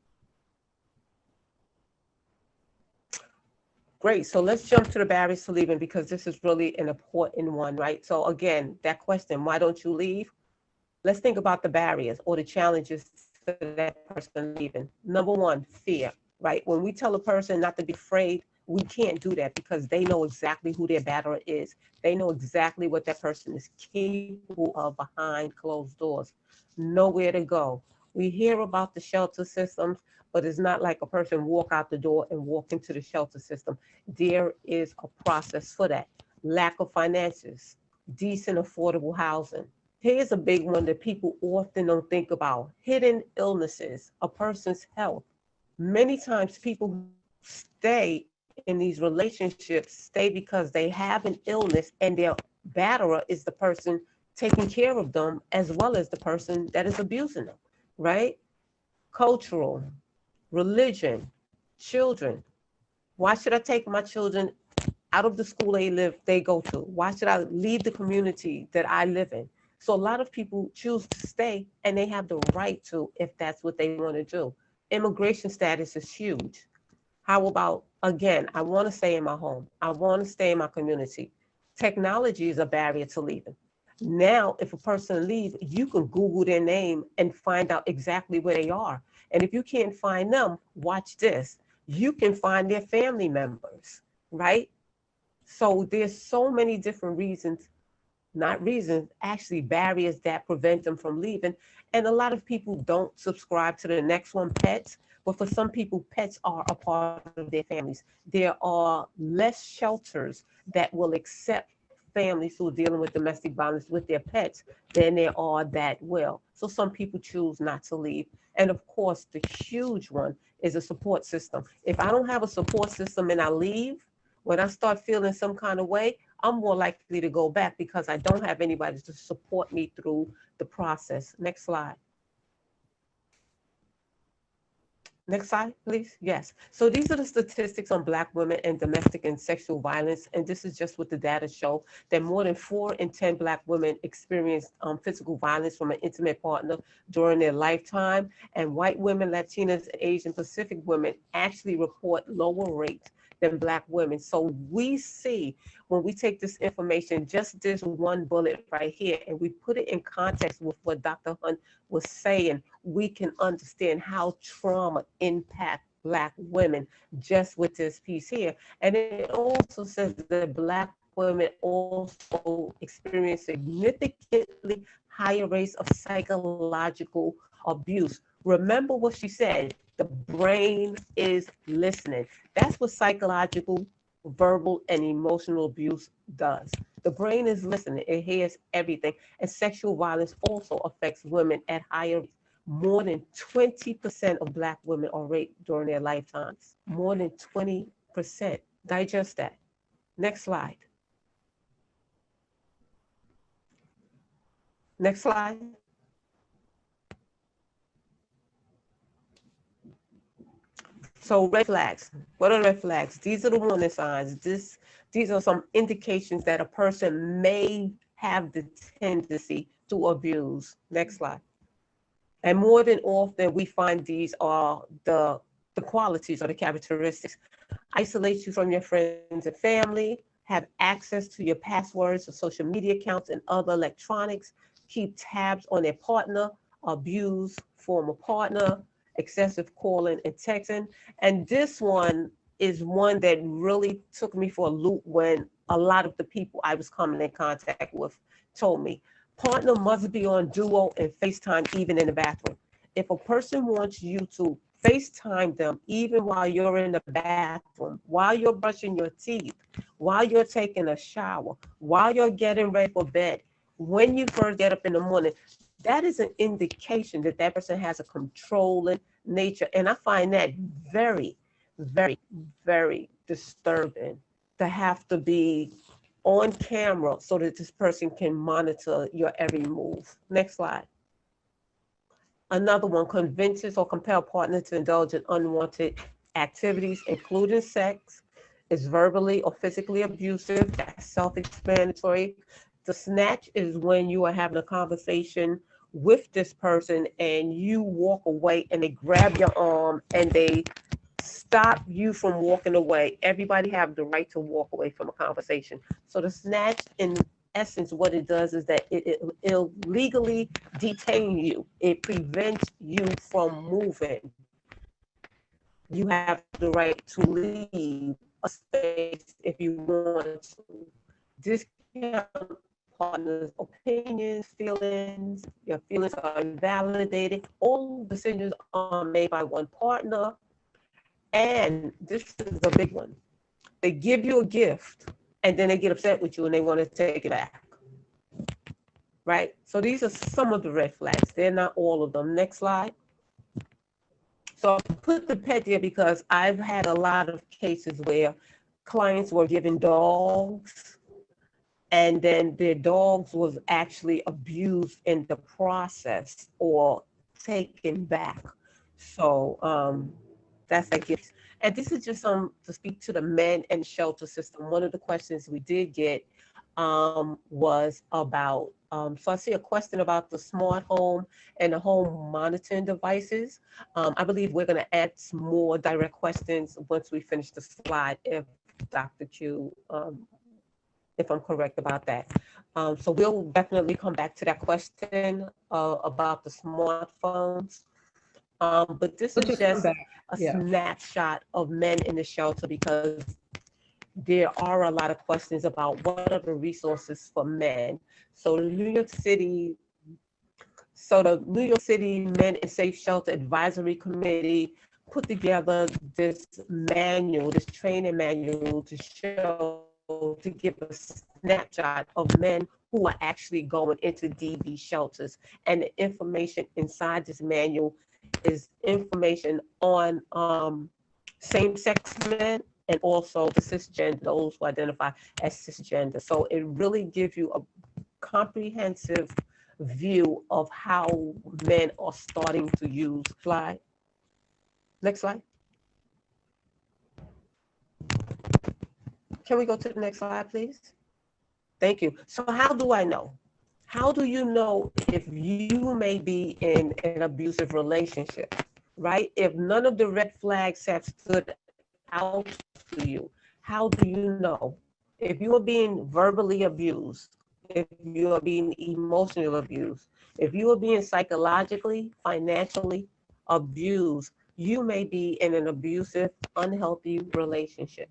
Great, so let's jump to the barriers to leaving because this is really an important one, right? So again, that question, why don't you leave? Let's think about the barriers or the challenges for that person leaving. Number one, fear, right? When we tell a person not to be afraid, we can't do that because they know exactly who their batterer is. They know exactly what that person is capable of behind closed doors. Nowhere to go. We hear about the shelter systems, but it's not like a person walk out the door and walk into the shelter system. There is a process for that. Lack of finances, decent, affordable housing. Here's a big one that people often don't think about. Hidden illnesses, a person's health. Many times people stay in these relationships, stay because they have an illness and their batterer is the person taking care of them as well as the person that is abusing them, right? Cultural, religion, children. Why should I take my children out of the school they go to? Why should I leave the community that I live in? So a lot of people choose to stay and they have the right to if that's what they want to do. Immigration status is huge. How about, again, I want to stay in my home. I want to stay in my community. Technology is a barrier to leaving. Now, if a person leaves, you can Google their name and find out exactly where they are. And if you can't find them, watch this. You can find their family members, right? So there's so many different reasons, not reasons, actually barriers that prevent them from leaving. And a lot of people don't subscribe to the next one, pets. But for some people, pets are a part of their families. There are less shelters that will accept families who are dealing with domestic violence with their pets than there are that will. So some people choose not to leave. And of course, the huge one is a support system. If I don't have a support system and I leave, when I start feeling some kind of way, I'm more likely to go back because I don't have anybody to support me through the process. Next slide. Next slide, please. Yes. So these are the statistics on Black women and domestic and sexual violence. And this is just what the data show, that more than 4 in 10 Black women experienced physical violence from an intimate partner during their lifetime. And white women, Latinas, and Asian Pacific women actually report lower rates than Black women. So we see when we take this information, just this one bullet right here, and we put it in context with what Dr. Hunt was saying, we can understand how trauma impacts Black women just with this piece here. And it also says that Black women also experience significantly higher rates of psychological abuse. Remember what she said, the brain is listening. That's what psychological, verbal, and emotional abuse does. The brain is listening, it hears everything. And sexual violence also affects women at higher rates. More than 20% of Black women are raped during their lifetimes. More than 20%. Digest that. Next slide. Next slide. So red flags. What are red flags? These are the warning signs. These are some indications that a person may have the tendency to abuse. Next slide. And more than often, we find these are the qualities or the characteristics. Isolate you from your friends and family, have access to your passwords or social media accounts and other electronics, keep tabs on their partner, abuse former partner, excessive calling and texting. And this one is one that really took me for a loop when a lot of the people I was coming in contact with told me. Partner must be on Duo and FaceTime even in the bathroom. If a person wants you to FaceTime them even while you're in the bathroom, while you're brushing your teeth, while you're taking a shower, while you're getting ready for bed, when you first get up in the morning, that is an indication that that person has a controlling nature. And I find that very, very, very disturbing to have to be on camera so that this person can monitor your every move. Next slide. Another one, convinces or compel partner to indulge in unwanted activities, including sex, is verbally or physically abusive. That's self-explanatory. The snatch is when you are having a conversation with this person and you walk away and they grab your arm and they stop you from walking away. Everybody have the right to walk away from a conversation. So the snatch, in essence, what it does is that it'll legally detain you. It prevents you from moving. You have the right to leave a space if you want to. Discount partner's opinions, feelings. Your feelings are invalidated. All decisions are made by one partner. And this is a big one. They give you a gift and then they get upset with you and they want to take it back. Right? So these are some of the red flags. They're not all of them. Next slide. So I put the pet there because I've had a lot of cases where clients were given dogs and then their dogs was actually abused in the process or taken back. So that's a gift. And this is just to speak to the men and shelter system. One of the questions we did get was about, so I see a question about the smart home and the home monitoring devices. I believe we're gonna add some more direct questions once we finish the slide, if Dr. Q, if I'm correct about that. So we'll definitely come back to that question about the smartphones. But this is just a snapshot of men in the shelter because there are a lot of questions about what are the resources for men. So the New York City Men in Safe Shelter Advisory Committee put together this manual, this training manual to give a snapshot of men who are actually going into DV shelters. And the information inside this manual is information on same-sex men and also the cisgender, those who identify as cisgender. So it really gives you a comprehensive view of how men are starting to use. Slide. Next slide. Can we go to the next slide, please? Thank you. So how do I know? How do you know if you may be in an abusive relationship, right? If none of the red flags have stood out to you, how do you know? If you are being verbally abused, if you are being emotionally abused, if you are being psychologically, financially abused, you may be in an abusive, unhealthy relationship.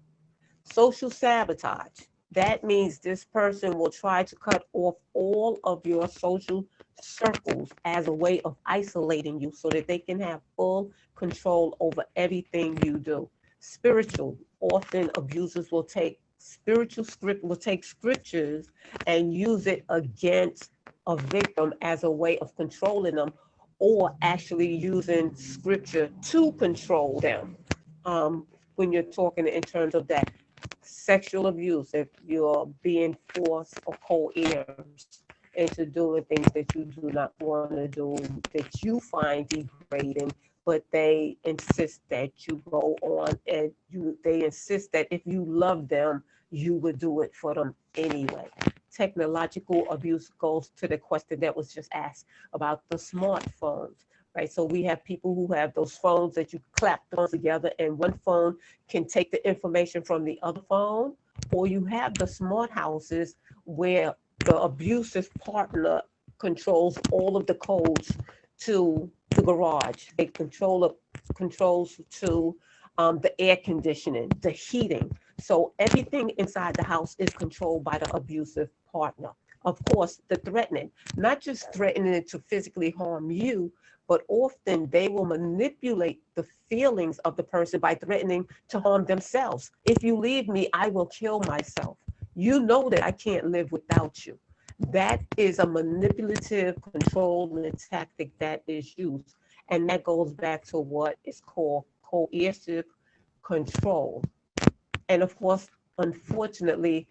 Social sabotage. That means this person will try to cut off all of your social circles as a way of isolating you so that they can have full control over everything you do. Spiritual. Often abusers will take scriptures and use it against a victim as a way of controlling them, or actually using scripture to control them. When you're talking in terms of that. Sexual abuse, if you're being forced or coerced into doing things that you do not want to do, that you find degrading, but they insist that you go on and they insist that if you love them, you would do it for them anyway. Technological abuse goes to the question that was just asked about the smartphones. Right, so we have people who have those phones that you clap them together and one phone can take the information from the other phone, or you have the smart houses where the abusive partner controls all of the codes to the garage. They controls to the air conditioning, the heating. So everything inside the house is controlled by the abusive partner. Of course, the threatening, not just threatening to physically harm you, but often they will manipulate the feelings of the person by threatening to harm themselves. If you leave me, I will kill myself. You know that I can't live without you. That is a manipulative, controlling tactic that is used. And that goes back to what is called coercive control. And of course, unfortunately,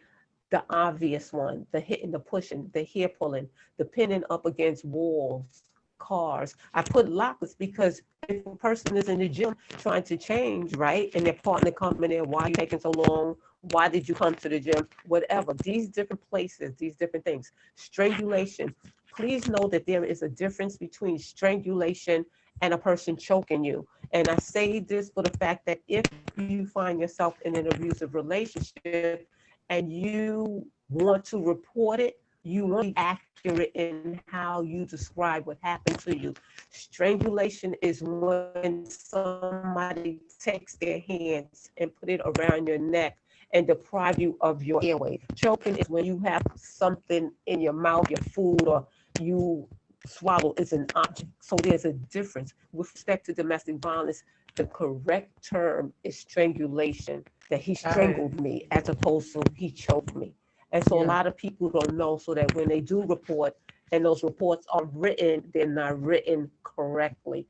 the obvious one, the hitting, the pushing, the hair pulling, the pinning up against walls, cars. I put lockers because if a person is in the gym trying to change, right, and their partner coming in, why are you taking so long? Why did you come to the gym? Whatever. These different places, these different things. Strangulation. Please know that there is a difference between strangulation and a person choking you. And I say this for the fact that if you find yourself in an abusive relationship and you want to report it, you want to be accurate in how you describe what happened to you. Strangulation is when somebody takes their hands and put it around your neck and deprive you of your airway. Choking is when you have something in your mouth, your food, or you swallow is an object. So there's a difference. With respect to domestic violence, the correct term is strangulation, that he strangled me as opposed to he choked me. And so a lot of people don't know, so that when they do report and those reports are written, they're not written correctly,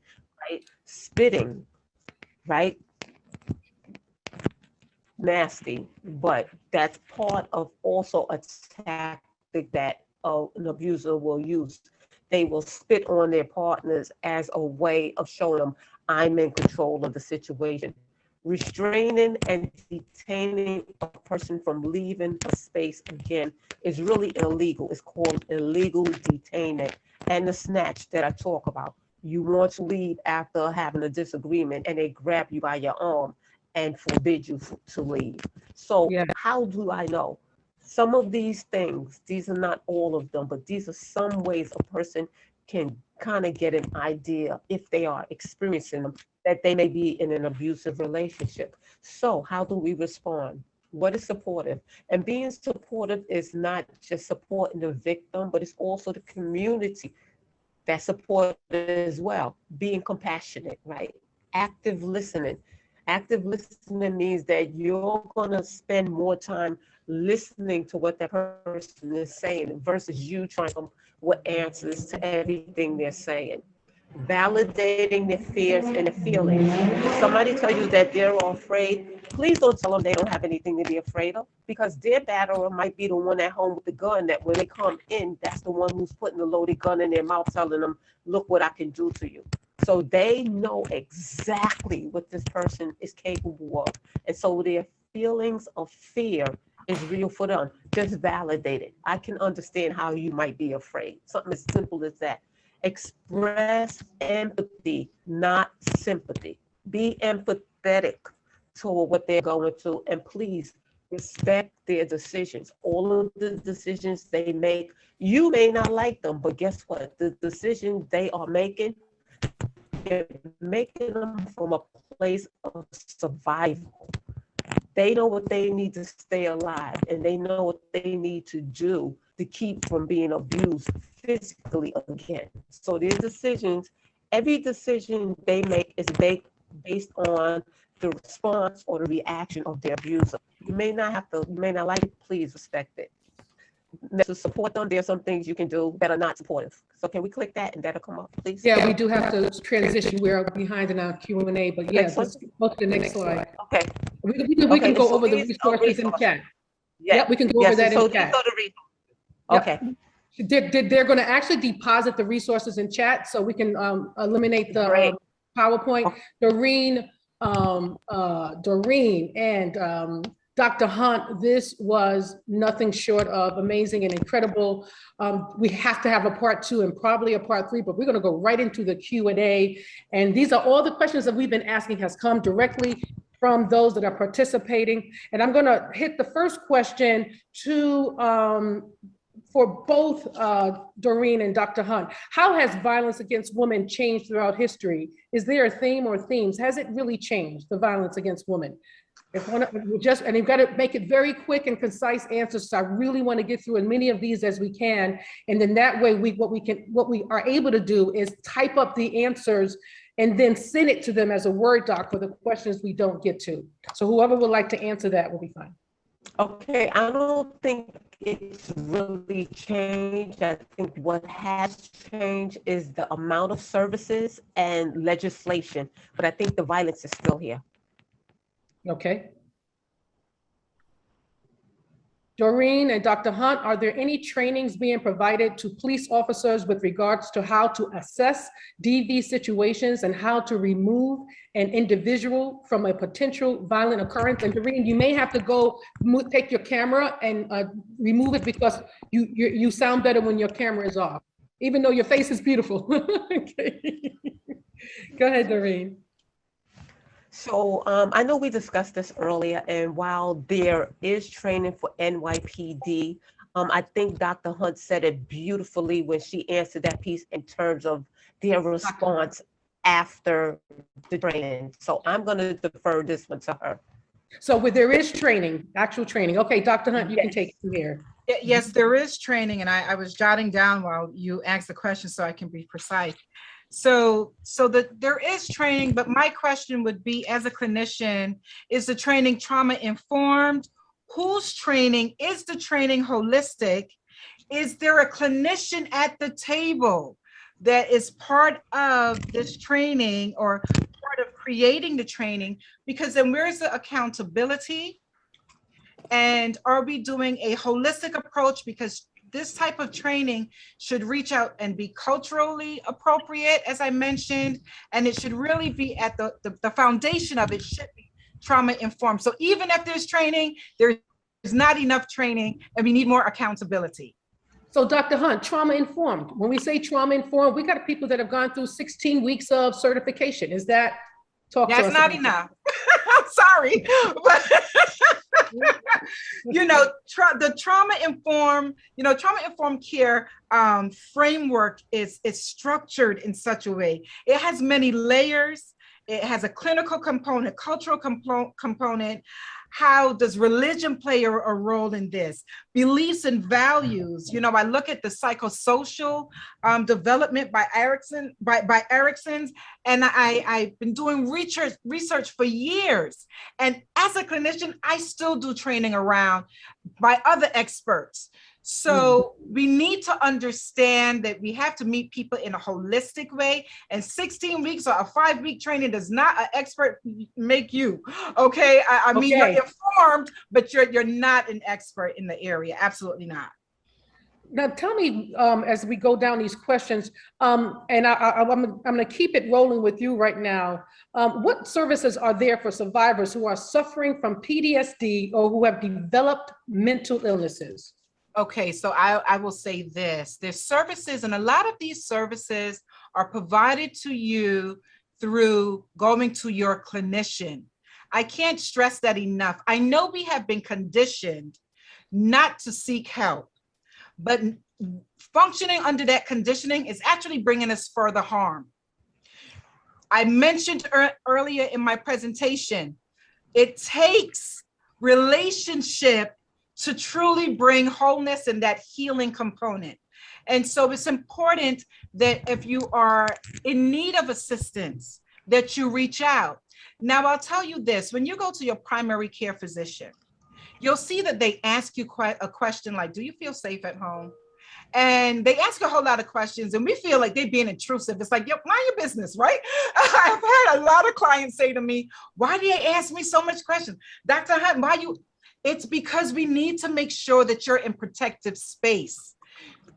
right? Spitting, right? Nasty, but that's part of also a tactic that an abuser will use. They will spit on their partners as a way of showing them, I'm in control of the situation. Restraining and detaining a person from leaving a space again is really illegal. It's called illegal detaining. And the snatch that I talk about, you want to leave after having a disagreement and they grab you by your arm and forbid you to leave. So how do I know? Some of these things, these are not all of them, but these are some ways a person can kind of get an idea, if they are experiencing them, that they may be in an abusive relationship. So how do we respond? What is supportive? And being supportive is not just supporting the victim, but it's also the community that supports as well. Being compassionate, right? Active listening. Active listening means that you're going to spend more time listening to what that person is saying versus you trying to come with answers to everything they're saying. Validating their fears and their feelings. If somebody tell you that they're afraid, please don't tell them they don't have anything to be afraid of, because their batterer might be the one at home with the gun that when they come in, that's the one who's putting the loaded gun in their mouth telling them, look what I can do to you. So they know exactly what this person is capable of. And so their feelings of fear is real for them. Just validate it. I can understand how you might be afraid. Something as simple as that. Express empathy, not sympathy. Be empathetic toward what they're going through, and please respect their decisions. All of the decisions they make, you may not like them, but guess what? The decisions they are making, they're making them from a place of survival. They know what they need to stay alive, and they know what they need to do to keep from being abused physically again. So their decisions, every decision they make is based on the response or the reaction of their abuser. You may not like it, please respect it. To support them, there's some things you can do that are not supportive. So can we click that and that'll come up, please? Yeah, we do have to transition. We're behind in our Q&A, but yeah, let's go to the next slide. Okay. We can go over the resources in chat. Yeah, we can go over that in chat. Okay. They're going to actually deposit the resources in chat so we can eliminate the PowerPoint. Doreen and Dr. Hunt, this was nothing short of amazing and incredible. We have to have a part 2 and probably a part 3, but we're going to go right into the Q&A. And these are all the questions that we've been asking has come directly from those that are participating. And I'm going to hit the first question to for both Doreen and Dr. Hunt. How has violence against women changed throughout history? Is there a theme or themes? Has it really changed, the violence against women? And you've got to make it very quick and concise answers. So I really want to get through as many of these as we can. And then that way, what we are able to do is type up the answers and then send it to them as a Word doc for the questions we don't get to. So whoever would like to answer that will be fine. Okay, I don't think it's really changed. I think what has changed is the amount of services and legislation, but I think the violence is still here. Okay. Doreen and Dr. Hunt, are there any trainings being provided to police officers with regards to how to assess DV situations and how to remove an individual from a potential violent occurrence? And Doreen, you may have to go take your camera and remove it because you sound better when your camera is off, even though your face is beautiful. Okay. Go ahead, Doreen. So I know we discussed this earlier, and while there is training for NYPD, I think Dr. Hunt said it beautifully when she answered that piece in terms of their response after the training. So I'm going to defer this one to her. So where there is training, actual training. Okay, Dr. Hunt, you can take it from here. Yes, there is training, and I was jotting down while you asked the question so I can be precise. So there is training, but my question would be, as a clinician, is the training trauma informed? Who's training? Is the training holistic? Is there a clinician at the table that is part of this training or part of creating the training? Because then where's the accountability? And are we doing a holistic approach? Because this type of training should reach out and be culturally appropriate, as I mentioned, and it should really be at the foundation of it should be trauma informed. So even if there's training, there's not enough training, and we need more accountability. So Dr. Hunt, trauma informed. When we say trauma informed, we got people that have gone through 16 weeks of certification. Is that That's not enough. I'm sorry, but you know, the trauma informed care framework is structured in such a way. It has many layers. It has a clinical component, cultural component. How does religion play a role in this? Beliefs and values. You know, I look at the psychosocial development by Erickson, by Erickson's, and I've been doing research for years. And as a clinician, I still do training around by other experts. So we need to understand that we have to meet people in a holistic way, and 16 weeks or a 5-week training does not an expert make you. Okay, I mean, you're informed, but you're not an expert in the area. Absolutely not. Now, tell me, as we go down these questions, and I'm going to keep it rolling with you right now. What services are there for survivors who are suffering from PTSD or who have developed mental illnesses? Okay, so I will say this. There's services, and a lot of these services are provided to you through going to your clinician. I can't stress that enough. I know we have been conditioned not to seek help, but functioning under that conditioning is actually bringing us further harm. I mentioned earlier in my presentation, it takes relationship to truly bring wholeness and that healing component. And so it's important that if you are in need of assistance, that you reach out. Now, I'll tell you this, when you go to your primary care physician, you'll see that they ask you a question like, do you feel safe at home? And they ask a whole lot of questions, and we feel like they're being intrusive. It's like, yo, mind your business, right? I've had a lot of clients say to me, why do they ask me so much questions? Dr. Hunt, why you? It's because we need to make sure that you're in protective space.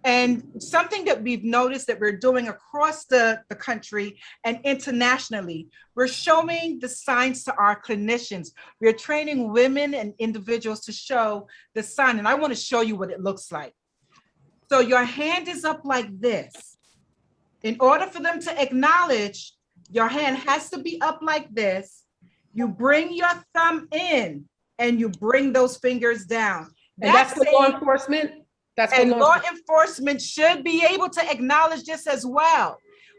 And something that we've noticed that we're doing across the country and internationally, we're showing the signs to our clinicians. We're training women and individuals to show the sign. And I want to show you what it looks like. So your hand is up like this. In order for them to acknowledge, your hand has to be up like this. You bring your thumb in and you bring those fingers down. And that's for law enforcement? And law enforcement should be able to acknowledge this as well.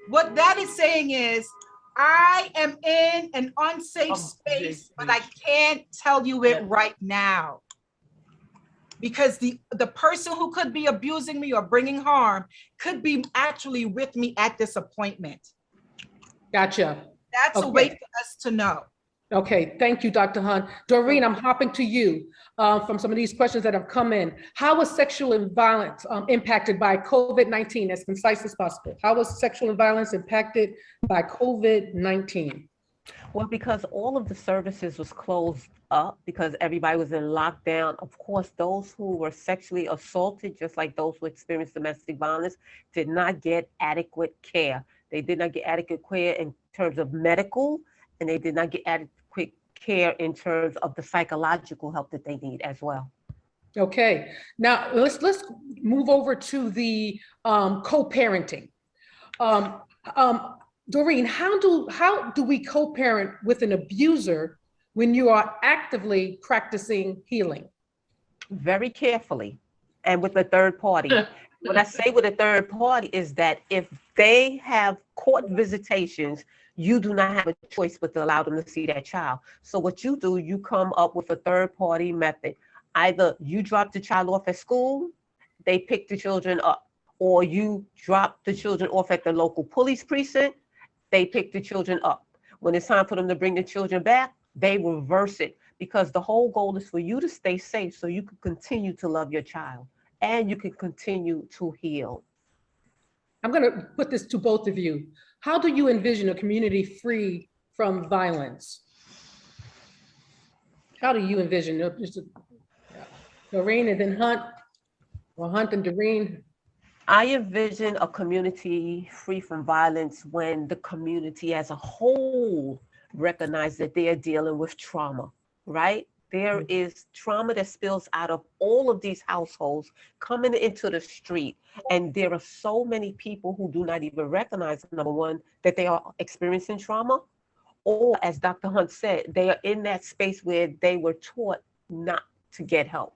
What that is saying is, I am in an unsafe space, but I can't tell you it right now. Because the person who could be abusing me or bringing harm could be actually with me at this appointment. Gotcha. That's a way for us to know. Okay, thank you, Dr. Hunt. Doreen, I'm hopping to you from some of these questions that have come in. How was sexual violence impacted by COVID-19, as concise as possible? How was sexual violence impacted by COVID-19? Well, because all of the services was closed up because everybody was in lockdown. Of course, those who were sexually assaulted, just like those who experienced domestic violence, did not get adequate care. They did not get adequate care in terms of medical, and they did not get adequate care in terms of the psychological help that they need as well. Okay, now let's move over to the co-parenting. Doreen, how do we co-parent with an abuser when you are actively practicing healing? Very carefully and with a third party. What I say with a third party is that if they have court visitations, you do not have a choice but to allow them to see that child. So what you do, you come up with a third party method. Either you drop the child off at school, they pick the children up, or you drop the children off at the local police precinct, they pick the children up. When it's time for them to bring the children back, they reverse it, because the whole goal is for you to stay safe so you can continue to love your child and you can continue to heal. I'm going to put this to both of you. How do you envision a community free from violence? How do you envision it? Doreen and then Hunt, or Hunt and Doreen? I envision a community free from violence when the community as a whole recognize that they are dealing with trauma, right? There is trauma that spills out of all of these households coming into the street. And there are so many people who do not even recognize, number one, that they are experiencing trauma, or as Dr. Hunt said, they are in that space where they were taught not to get help,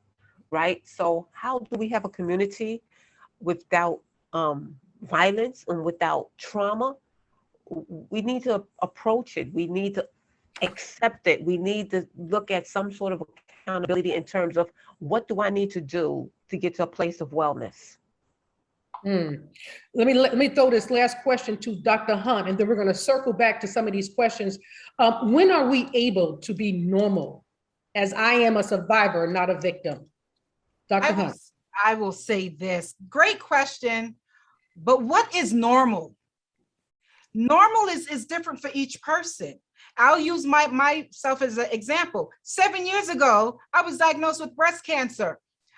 right? So how do we have a community without violence and without trauma? We need to approach it. We need to accept it. We need to look at some sort of accountability in terms of what do I need to do to get to a place of wellness. Let me throw this last question to Dr. Hunt, and then we're going to circle back to some of these questions. When are we able to be normal, as I am a survivor, not a victim? Dr. Hunt. I will say this, great question, but what is normal? Normal is different for each person. I'll use myself as an example. 7 years ago, I was diagnosed with breast cancer.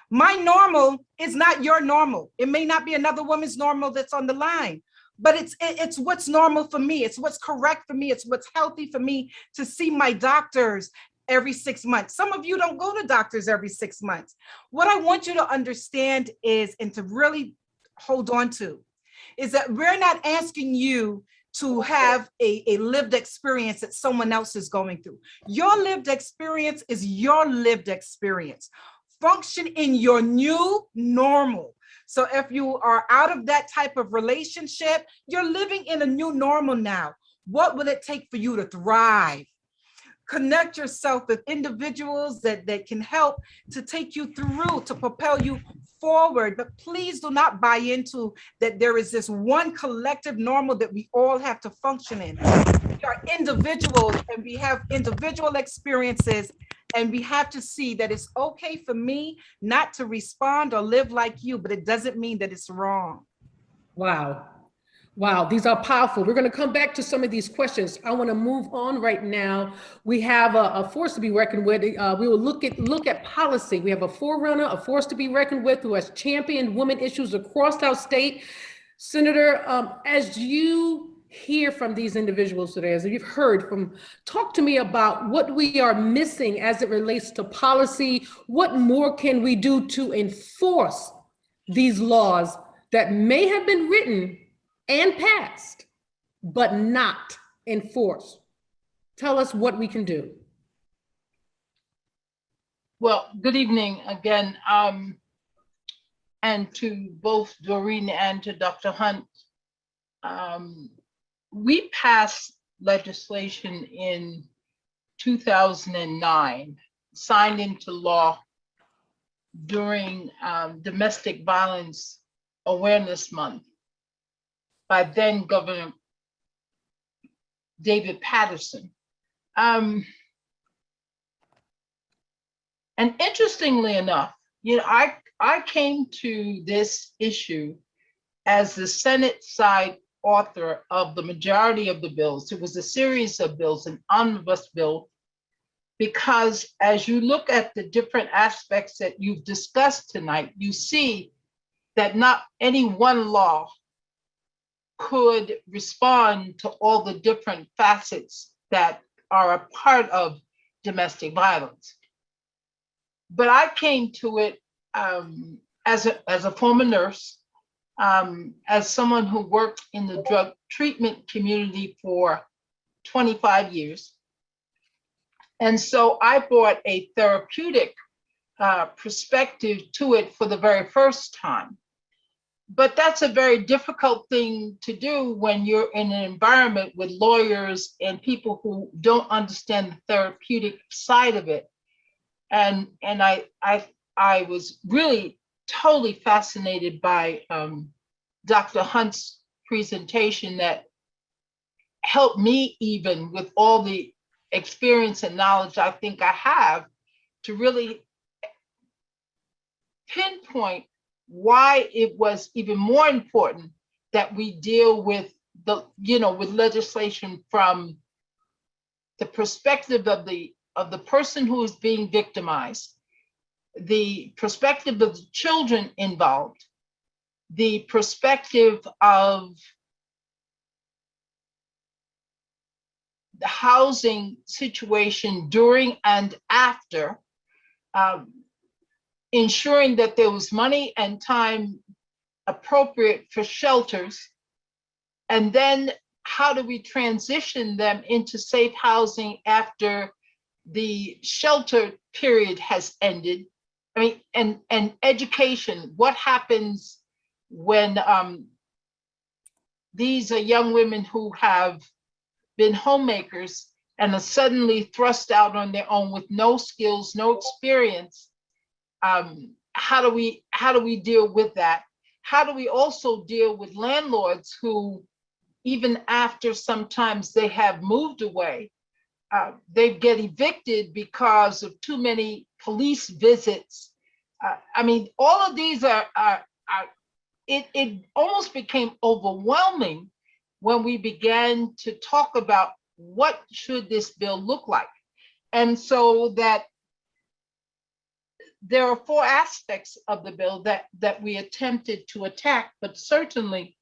My normal is not your normal. It may not be another woman's normal that's on the line, but it's what's normal for me. It's what's correct for me. It's what's healthy for me to see my doctors every 6 months. Some of you don't go to doctors every 6 months. What I want you to understand is, and to really hold on to, is that we're not asking you to have a lived experience that someone else is going through. Your lived experience is your lived experience. Function in your new normal. So if you are out of that type of relationship, you're living in a new normal now. What will it take for you to thrive? Connect yourself with individuals that can help to take you through, to propel you forward. But please do not buy into that there is this one collective normal that we all have to function in. We are individuals and we have individual experiences, and we have to see that it's okay for me not to respond or live like you, but it doesn't mean that it's wrong. Wow. Wow, these are powerful. We're going to come back to some of these questions. I want to move on right now. We have a force to be reckoned with. We will look at policy. We have a forerunner, a force to be reckoned with, who has championed women issues across our state. Senator, as you hear from these individuals today, as you've heard from, talk to me about what we are missing as it relates to policy. What more can we do to enforce these laws that may have been written and passed, but not enforced? Tell us what we can do. Well, good evening again, and to both Doreen and to Dr. Hunt. We passed legislation in 2009, signed into law during Domestic Violence Awareness Month by then Governor David Patterson. And interestingly enough, you know, I came to this issue as the Senate side author of the majority of the bills. It was a series of bills, an omnibus bill, because as you look at the different aspects that you've discussed tonight, you see that not any one law could respond to all the different facets that are a part of domestic violence. But I came to it as a former nurse, as someone who worked in the drug treatment community for 25 years. And so I brought a therapeutic perspective to it for the very first time. But that's a very difficult thing to do when you're in an environment with lawyers and people who don't understand the therapeutic side of it. And I was really totally fascinated by Dr. Hunt's presentation that helped me, even with all the experience and knowledge I think I have, to really pinpoint why it was even more important that we deal with with legislation from the perspective of the person who is being victimized, the perspective of the children involved, the perspective of the housing situation during and after, ensuring that there was money and time appropriate for shelters, and then how do we transition them into safe housing after the shelter period has ended? I mean, and education, what happens when these are young women who have been homemakers and are suddenly thrust out on their own with no skills, no experience? How do we deal with that? How do we also deal with landlords who, even after sometimes they have moved away, they get evicted because of too many police visits? I mean, all of these it almost became overwhelming when we began to talk about what should this bill look like. And so that there are 4 aspects of the bill that we attempted to attack, but certainly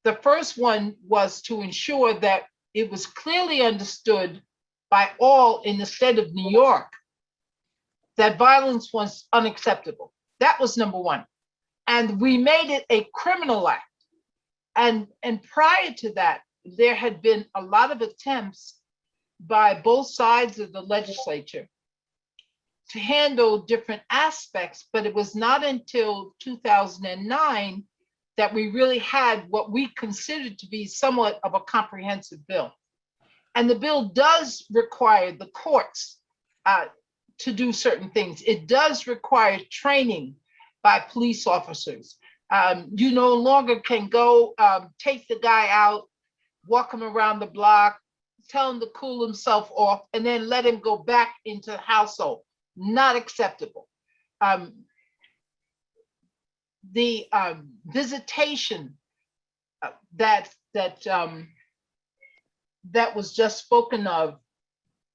the first one was to ensure that it was clearly understood by all in the state of New York that violence was unacceptable. That was number 1. And we made it a criminal act. And prior to that, there had been a lot of attempts by both sides of the legislature to handle different aspects, but it was not until 2009 that we really had what we considered to be somewhat of a comprehensive bill. And the bill does require the courts to do certain things. It does require training by police officers. You no longer can go take the guy out, walk him around the block, tell him to cool himself off, and then let him go back into the household. Not acceptable. The visitation that was just spoken of,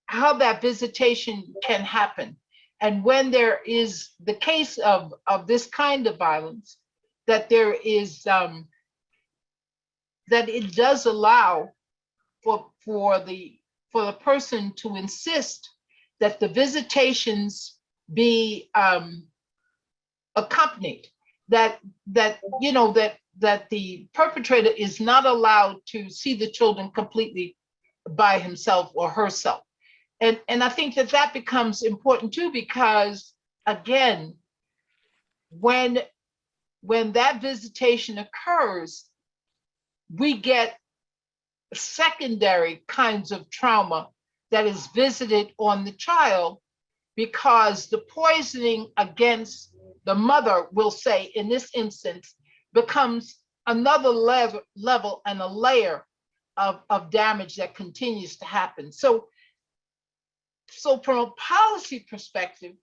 how that visitation can happen, and when there is the case of this kind of violence, that there is that it does allow for the person to insist that the visitations be accompanied, that the perpetrator is not allowed to see the children completely by himself or herself. And I think that becomes important too, because again, when that visitation occurs, we get secondary kinds of trauma that is visited on the child, because the poisoning against the mother, we'll say in this instance, becomes another level and a layer of damage that continues to happen. So from a policy perspective,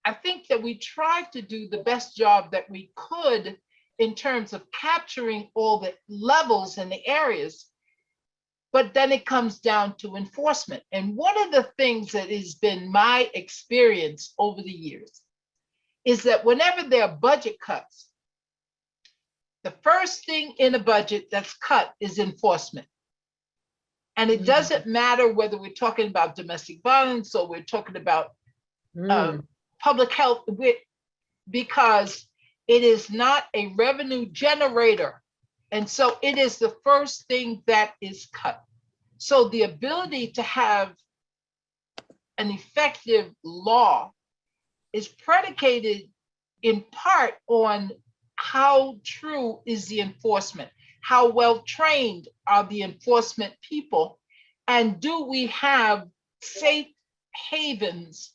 I think that we tried to do the best job that we could in terms of capturing all the levels and the areas, but then it comes down to enforcement. And one of the things that has been my experience over the years is that whenever there are budget cuts, the first thing in a budget that's cut is enforcement. And it doesn't matter whether we're talking about domestic violence or we're talking about public health, because it is not a revenue generator. And so it is the first thing that is cut. So the ability to have an effective law is predicated in part on how true is the enforcement, how well trained are the enforcement people, and do we have safe havens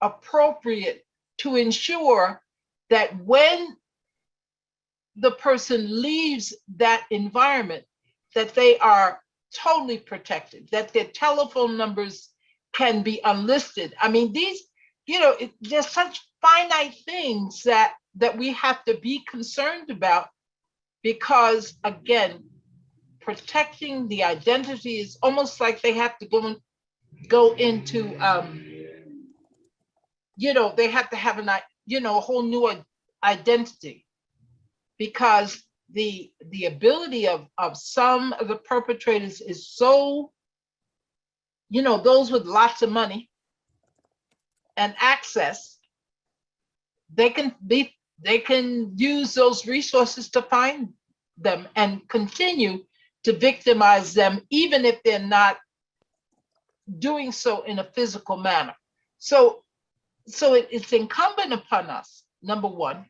appropriate to ensure that when the person leaves that environment, that they are totally protected, that their telephone numbers can be unlisted. I mean, these, there's such finite things that we have to be concerned about, because again, protecting the identity is almost like they have to go into, they have to have a whole new identity, because the ability of some of the perpetrators is so, those with lots of money and access, they can use those resources to find them and continue to victimize them, even if they're not doing so in a physical manner. So it's incumbent upon us, number one,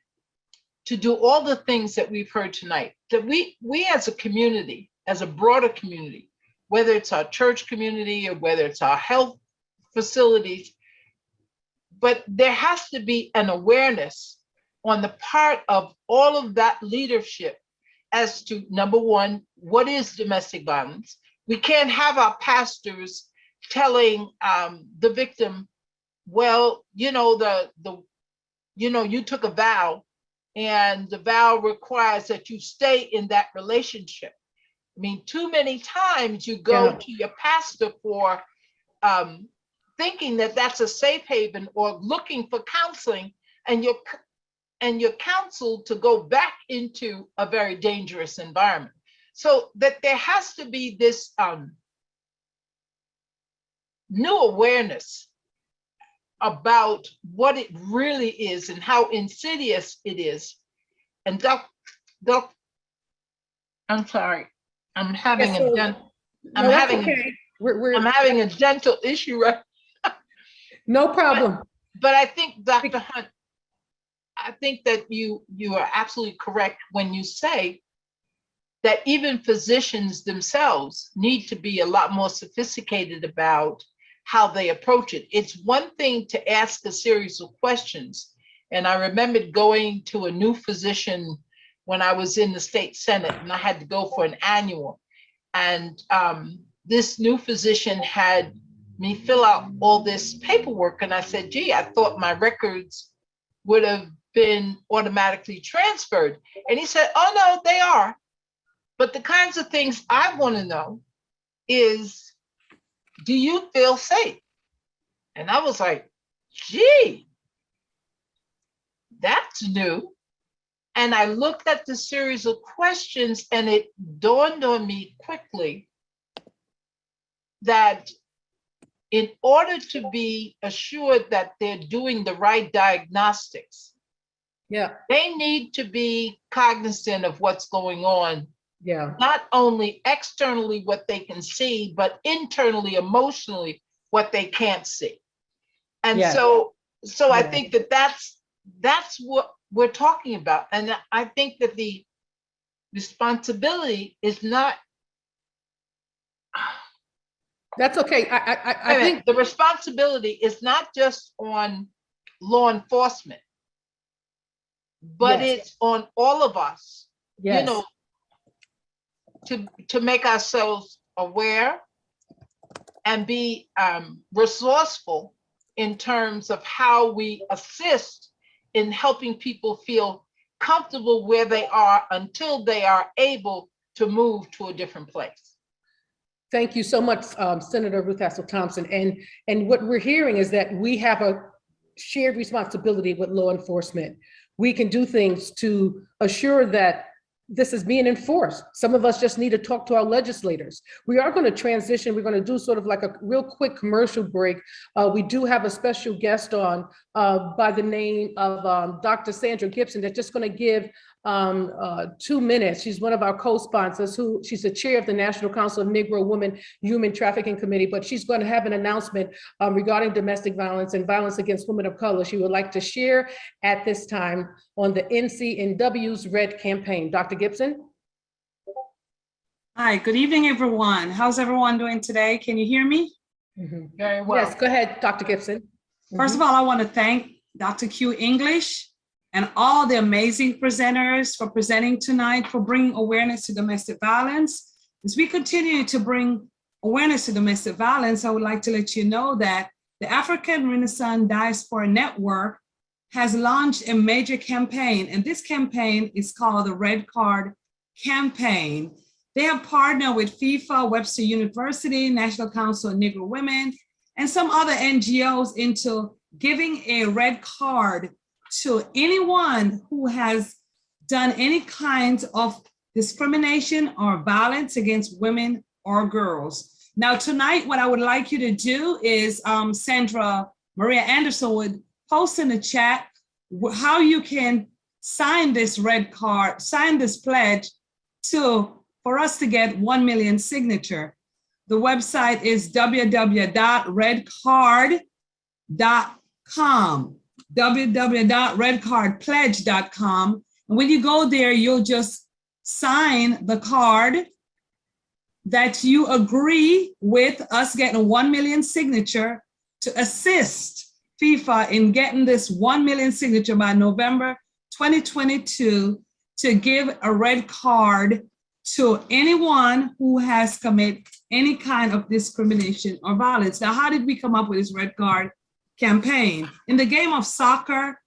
to do all the things that we've heard tonight, that we as a community, as a broader community, whether it's our church community or whether it's our health facilities, but there has to be an awareness on the part of all of that leadership as to, number one, what is domestic violence? We can't have our pastors telling the victim, well, you took a vow, and the vow requires that you stay in that relationship. I mean, too many times you go to your pastor for thinking that that's a safe haven, or looking for counseling, and you're counseled to go back into a very dangerous environment. So that there has to be this new awareness about what it really is and how insidious it is. And I'm sorry, I'm having I'm having a dental issue right. No problem. But I think, Dr. Hunt, I think that you are absolutely correct when you say that even physicians themselves need to be a lot more sophisticated about how they approach it. It's one thing to ask a series of questions. And I remembered going to a new physician when I was in the state Senate, and I had to go for an annual. And this new physician had me fill out all this paperwork. And I said, gee, I thought my records would have been automatically transferred. And he said, oh no, they are. But the kinds of things I want to know is, do you feel safe? And I was like, gee, that's new. And I looked at the series of questions, and it dawned on me quickly that in order to be assured that they're doing the right diagnostics, they need to be cognizant of what's going on. Not only externally what they can see, but internally, emotionally, what they can't see. And so I think that that's what we're talking about. And I think that the responsibility is not. That's okay. I think the responsibility is not just on law enforcement, but it's on all of us, to make ourselves aware and be resourceful in terms of how we assist in helping people feel comfortable where they are until they are able to move to a different place. Thank you so much, Senator Ruth Hassel Thompson. And what we're hearing is that we have a shared responsibility with law enforcement. We can do things to assure that this is being enforced. Some of us just need to talk to our legislators. We are going to transition. We're going to do sort of like a real quick commercial break. We do have a special guest on by the name of Dr. Sandra Gibson that's just going to give 2 minutes. She's one of our co-sponsors she's the chair of the National Council of Negro Women Human Trafficking Committee, but she's going to have an announcement regarding domestic violence and violence against women of color she would like to share at this time on the NCNW's Red Campaign. Dr. Gibson? Hi, good evening, everyone. How's everyone doing today? Can you hear me? Very well. Yes, go ahead, Dr. Gibson. First of all, I want to thank Dr. Q English and all the amazing presenters for presenting tonight, for bringing awareness to domestic violence. As we continue to bring awareness to domestic violence, I would like to let you know that the African Renaissance Diaspora Network has launched a major campaign, and this campaign is called the Red Card Campaign. They have partnered with FIFA, Webster University, National Council of Negro Women, and some other NGOs into giving a red card to anyone who has done any kind of discrimination or violence against women or girls. Now tonight, what I would like you to do is Sandra Maria Anderson would post in the chat how you can sign this red card, sign this pledge for us to get 1 million signature. The website is www.redcard.com. www.redcardpledge.com. And when you go there, you'll just sign the card that you agree with us getting 1 million signature to assist FIFA in getting this 1 million signature by November 2022 to give a red card to anyone who has committed any kind of discrimination or violence. Now, how did we come up with this red card campaign? In the game of soccer,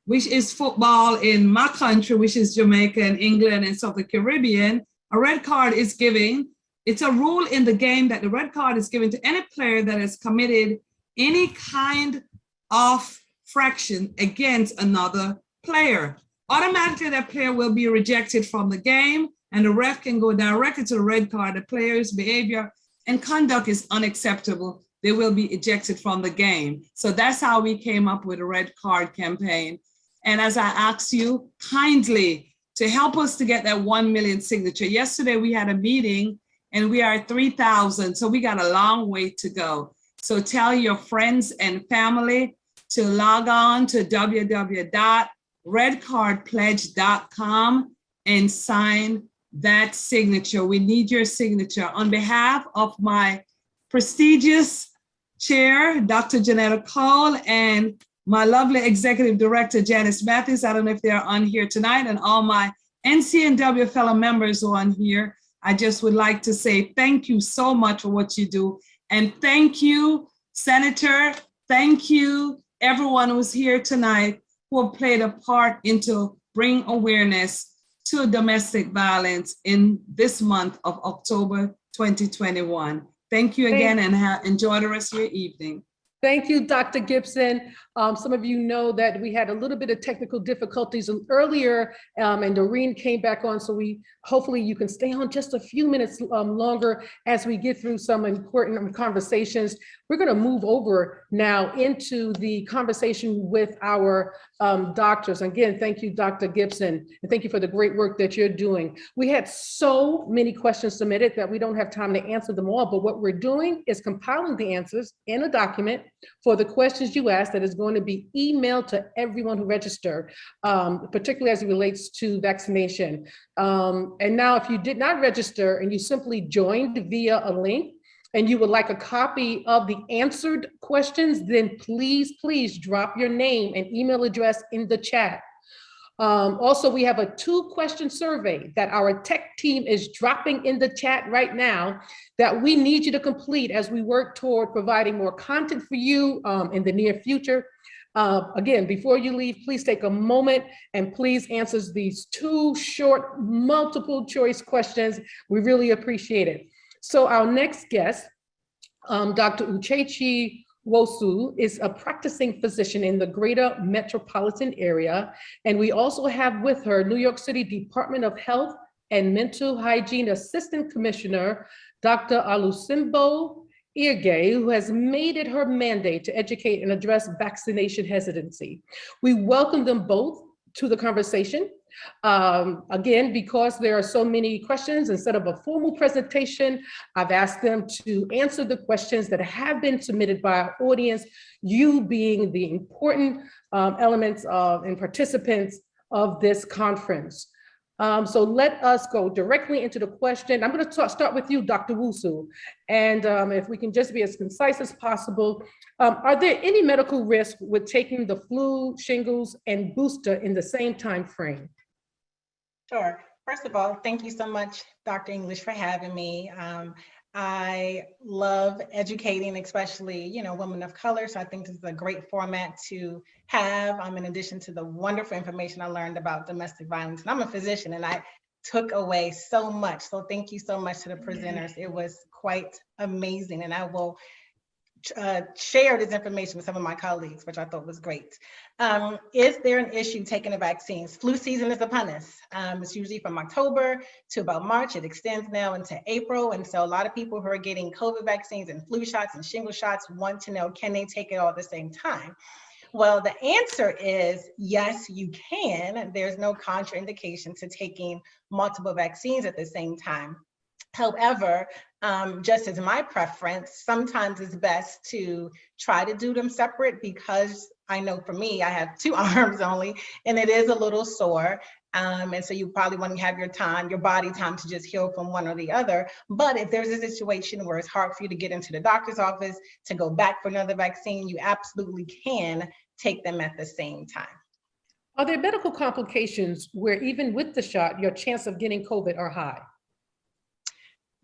which is football in my country, which is Jamaica and England and South the Caribbean, a red card is given. It's a rule in the game that the red card is given to any player that has committed any kind of fraction against another player. Automatically, that player will be rejected from the game, and the ref can go directly to the red card. The player's behavior and conduct is unacceptable. They will be ejected from the game. So that's how we came up with a red card campaign. And as I asked you kindly to help us to get that 1 million signature. Yesterday we had a meeting and we are at 3,000. So we got a long way to go. So tell your friends and family to log on to www.redcardpledge.com and sign that signature. We need your signature. On behalf of my prestigious chair, Dr. Janetta Cole, and my lovely executive director, Janice Matthews, I don't know if they're on here tonight, and all my NCNW fellow members who are on here, I just would like to say thank you so much for what you do. And thank you, Senator. Thank you, everyone who's here tonight who have played a part into bring awareness to domestic violence in this month of October 2021. Thank you again and enjoy the rest of your evening. Thank you, Dr. Gibson. Some of you know that we had a little bit of technical difficulties earlier and Doreen came back on. So hopefully you can stay on just a few minutes longer as we get through some important conversations. We're going to move over now into the conversation with our doctors. Again, thank you, Dr. Gibson, and thank you for the great work that you're doing. We had so many questions submitted that we don't have time to answer them all, but what we're doing is compiling the answers in a document for the questions you asked that is going to be emailed to everyone who registered, particularly as it relates to vaccination. And now if you did not register and you simply joined via a link, and you would like a copy of the answered questions, then please drop your name and email address in the chat. Also, we have a 2-question survey that our tech team is dropping in the chat right now that we need you to complete as we work toward providing more content for you in the near future. Again, before you leave, please take a moment and please answer these 2 short multiple choice questions. We really appreciate it. So our next guest, Dr. Uchechi Wosu, is a practicing physician in the greater metropolitan area. And we also have with her New York City Department of Health and Mental Hygiene Assistant Commissioner, Dr. Alusimbo Irge, who has made it her mandate to educate and address vaccination hesitancy. We welcome them both to the conversation. Again, because there are so many questions, instead of a formal presentation, I've asked them to answer the questions that have been submitted by our audience, you being the important elements of and participants of this conference. So let us go directly into the question. I'm going to start with you, Dr. Wosu, and if we can just be as concise as possible. Are there any medical risks with taking the flu, shingles, and booster in the same time frame? Sure. First of all, thank you so much, Dr. English, for having me. I love educating, especially, women of color. So I think this is a great format to have. In addition to the wonderful information I learned about domestic violence. And I'm a physician and I took away so much. So thank you so much to the presenters. It was quite amazing. And I will share this information with some of my colleagues, which I thought was great. Is there an issue taking the vaccines? Flu season is upon us. It's usually from October to about March. It extends now into April. And so a lot of people who are getting COVID vaccines and flu shots and shingle shots want to know, can they take it all at the same time? Well, the answer is yes, you can. There's no contraindication to taking multiple vaccines at the same time. However, just as my preference, sometimes it's best to try to do them separate because I know for me, I have 2 arms only, and it is a little sore. And so you probably want to have your body time to just heal from one or the other. But if there's a situation where it's hard for you to get into the doctor's office to go back for another vaccine, you absolutely can take them at the same time. Are there medical complications where even with the shot, your chance of getting COVID are high?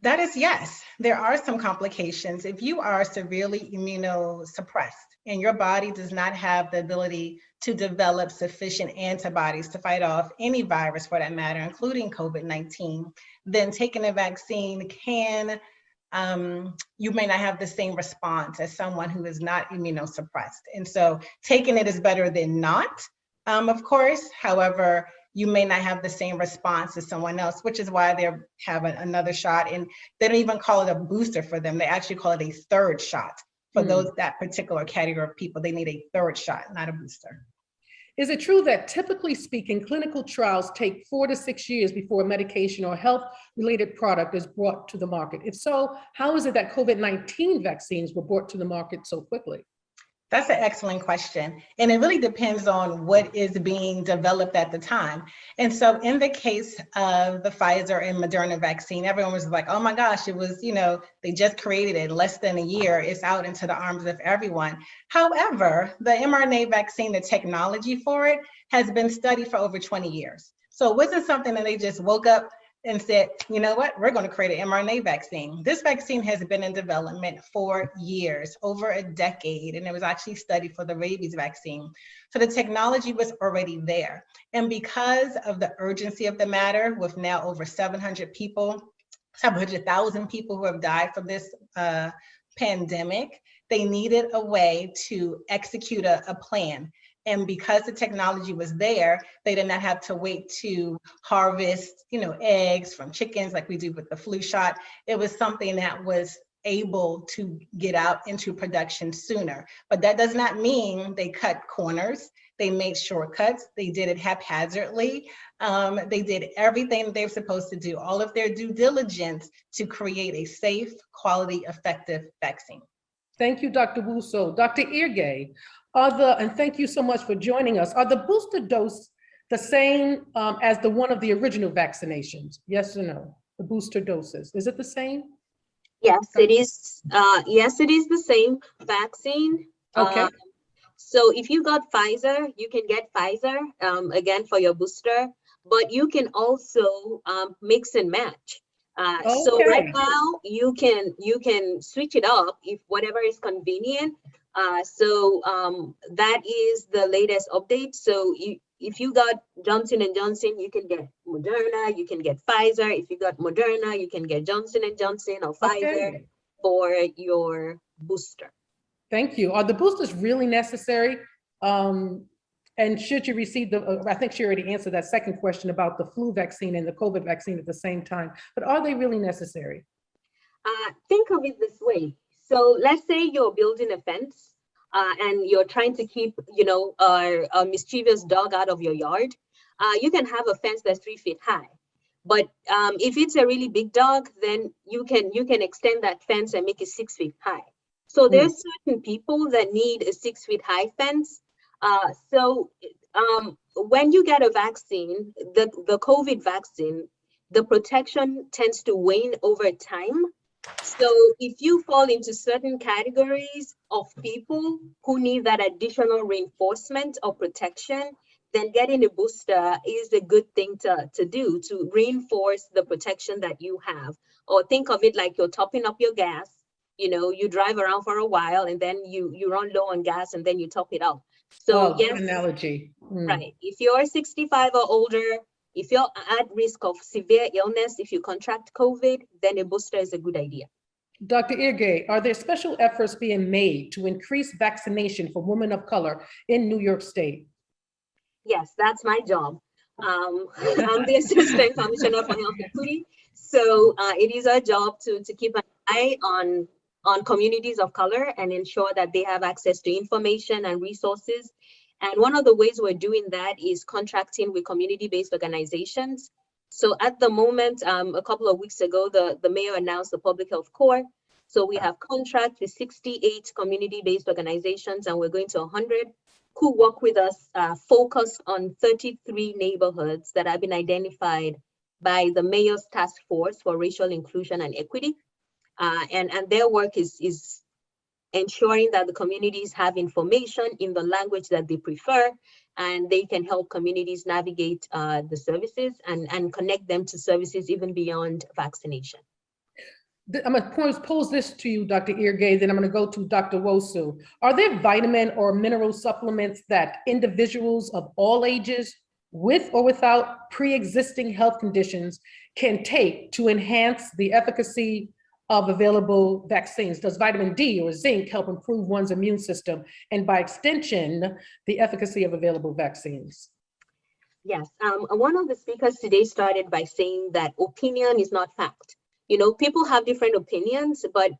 That is yes. There are some complications. If you are severely immunosuppressed and your body does not have the ability to develop sufficient antibodies to fight off any virus for that matter, including COVID-19, then taking a vaccine can, you may not have the same response as someone who is not immunosuppressed. And so taking it is better than not, of course. However, you may not have the same response as someone else, which is why they have another shot. And they don't even call it a booster for them. They actually call it a 3rd shot. For that particular category of people, they need a 3rd shot, not a booster. Is it true that typically speaking, clinical trials take 4 to 6 years before a medication or health-related product is brought to the market? If so, how is it that COVID-19 vaccines were brought to the market so quickly? That's an excellent question. And it really depends on what is being developed at the time. And so in the case of the Pfizer and Moderna vaccine, everyone was like, oh my gosh, it was, they just created it in less than a year. It's out into the arms of everyone. However, the mRNA vaccine, the technology for it has been studied for over 20 years. So it wasn't something that they just woke up and said, you know what, we're going to create an mRNA vaccine. This vaccine has been in development for years, over a decade, and it was actually studied for the rabies vaccine. So the technology was already there. And because of the urgency of the matter, with now over 700,000 people who have died from this pandemic, they needed a way to execute a plan. And because the technology was there, they did not have to wait to harvest, eggs from chickens like we do with the flu shot. It was something that was able to get out into production sooner. But that does not mean they cut corners. They made shortcuts. They did it haphazardly. They did everything they were supposed to do, all of their due diligence to create a safe, quality, effective vaccine. Thank you, Dr. Wuso. Dr. Irge, and thank you so much for joining us. Are the booster dose the same as the one of the original vaccinations? Yes or no? The booster doses, is it the same? Yes, it is. Yes, it is the same vaccine. Okay. So if you got Pfizer, you can get Pfizer again for your booster, but you can also mix and match. So right now you can switch it up if whatever is convenient. That is the latest update. So if you got Johnson & Johnson, you can get Moderna, you can get Pfizer. If you got Moderna, you can get Johnson & Johnson or Pfizer for your booster. Thank you. Are the boosters really necessary? And should you receive I think she already answered that second question about the flu vaccine and the COVID vaccine at the same time, but are they really necessary? Think of it this way. So let's say you're building a fence and you're trying to keep, a mischievous dog out of your yard. You can have a fence that's 3 feet high. But if it's a really big dog, then you can extend that fence and make it 6 feet high. So there's certain people that need a 6 feet high fence. When you get a vaccine, the COVID vaccine, the protection tends to wane over time. So if you fall into certain categories of people who need that additional reinforcement or protection, then getting a booster is a good thing to do to reinforce the protection that you have. Or think of it like you're topping up your gas. You drive around for a while and then you run low on gas and then you top it up. So yes, analogy. Right. If you're 65 or older, if you're at risk of severe illness, if you contract COVID, then a booster is a good idea. Dr. Irgay, are there special efforts being made to increase vaccination for women of color in New York State? Yes, that's my job. I'm the Assistant Commissioner for Health Equity. So it is our job to keep an eye on communities of color and ensure that they have access to information and resources. And one of the ways we're doing that is contracting with community-based organizations. So at the moment, a couple of weeks ago, the mayor announced the Public Health Corps. So we have contracts with 68 community-based organizations, and we're going to 100 who work with us, focused on 33 neighborhoods that have been identified by the Mayor's Task Force for Racial Inclusion and Equity. And their work is ensuring that the communities have information in the language that they prefer, and they can help communities navigate the services and connect them to services even beyond vaccination. I'm going to pose this to you, Dr. Irgay, then I'm going to go to Dr. Wosu. Are there vitamin or mineral supplements that individuals of all ages, with or without pre-existing health conditions, can take to enhance the efficacy of available vaccines? Does vitamin D or zinc help improve one's immune system and by extension, the efficacy of available vaccines? Yes, one of the speakers today started by saying that opinion is not fact. People have different opinions, but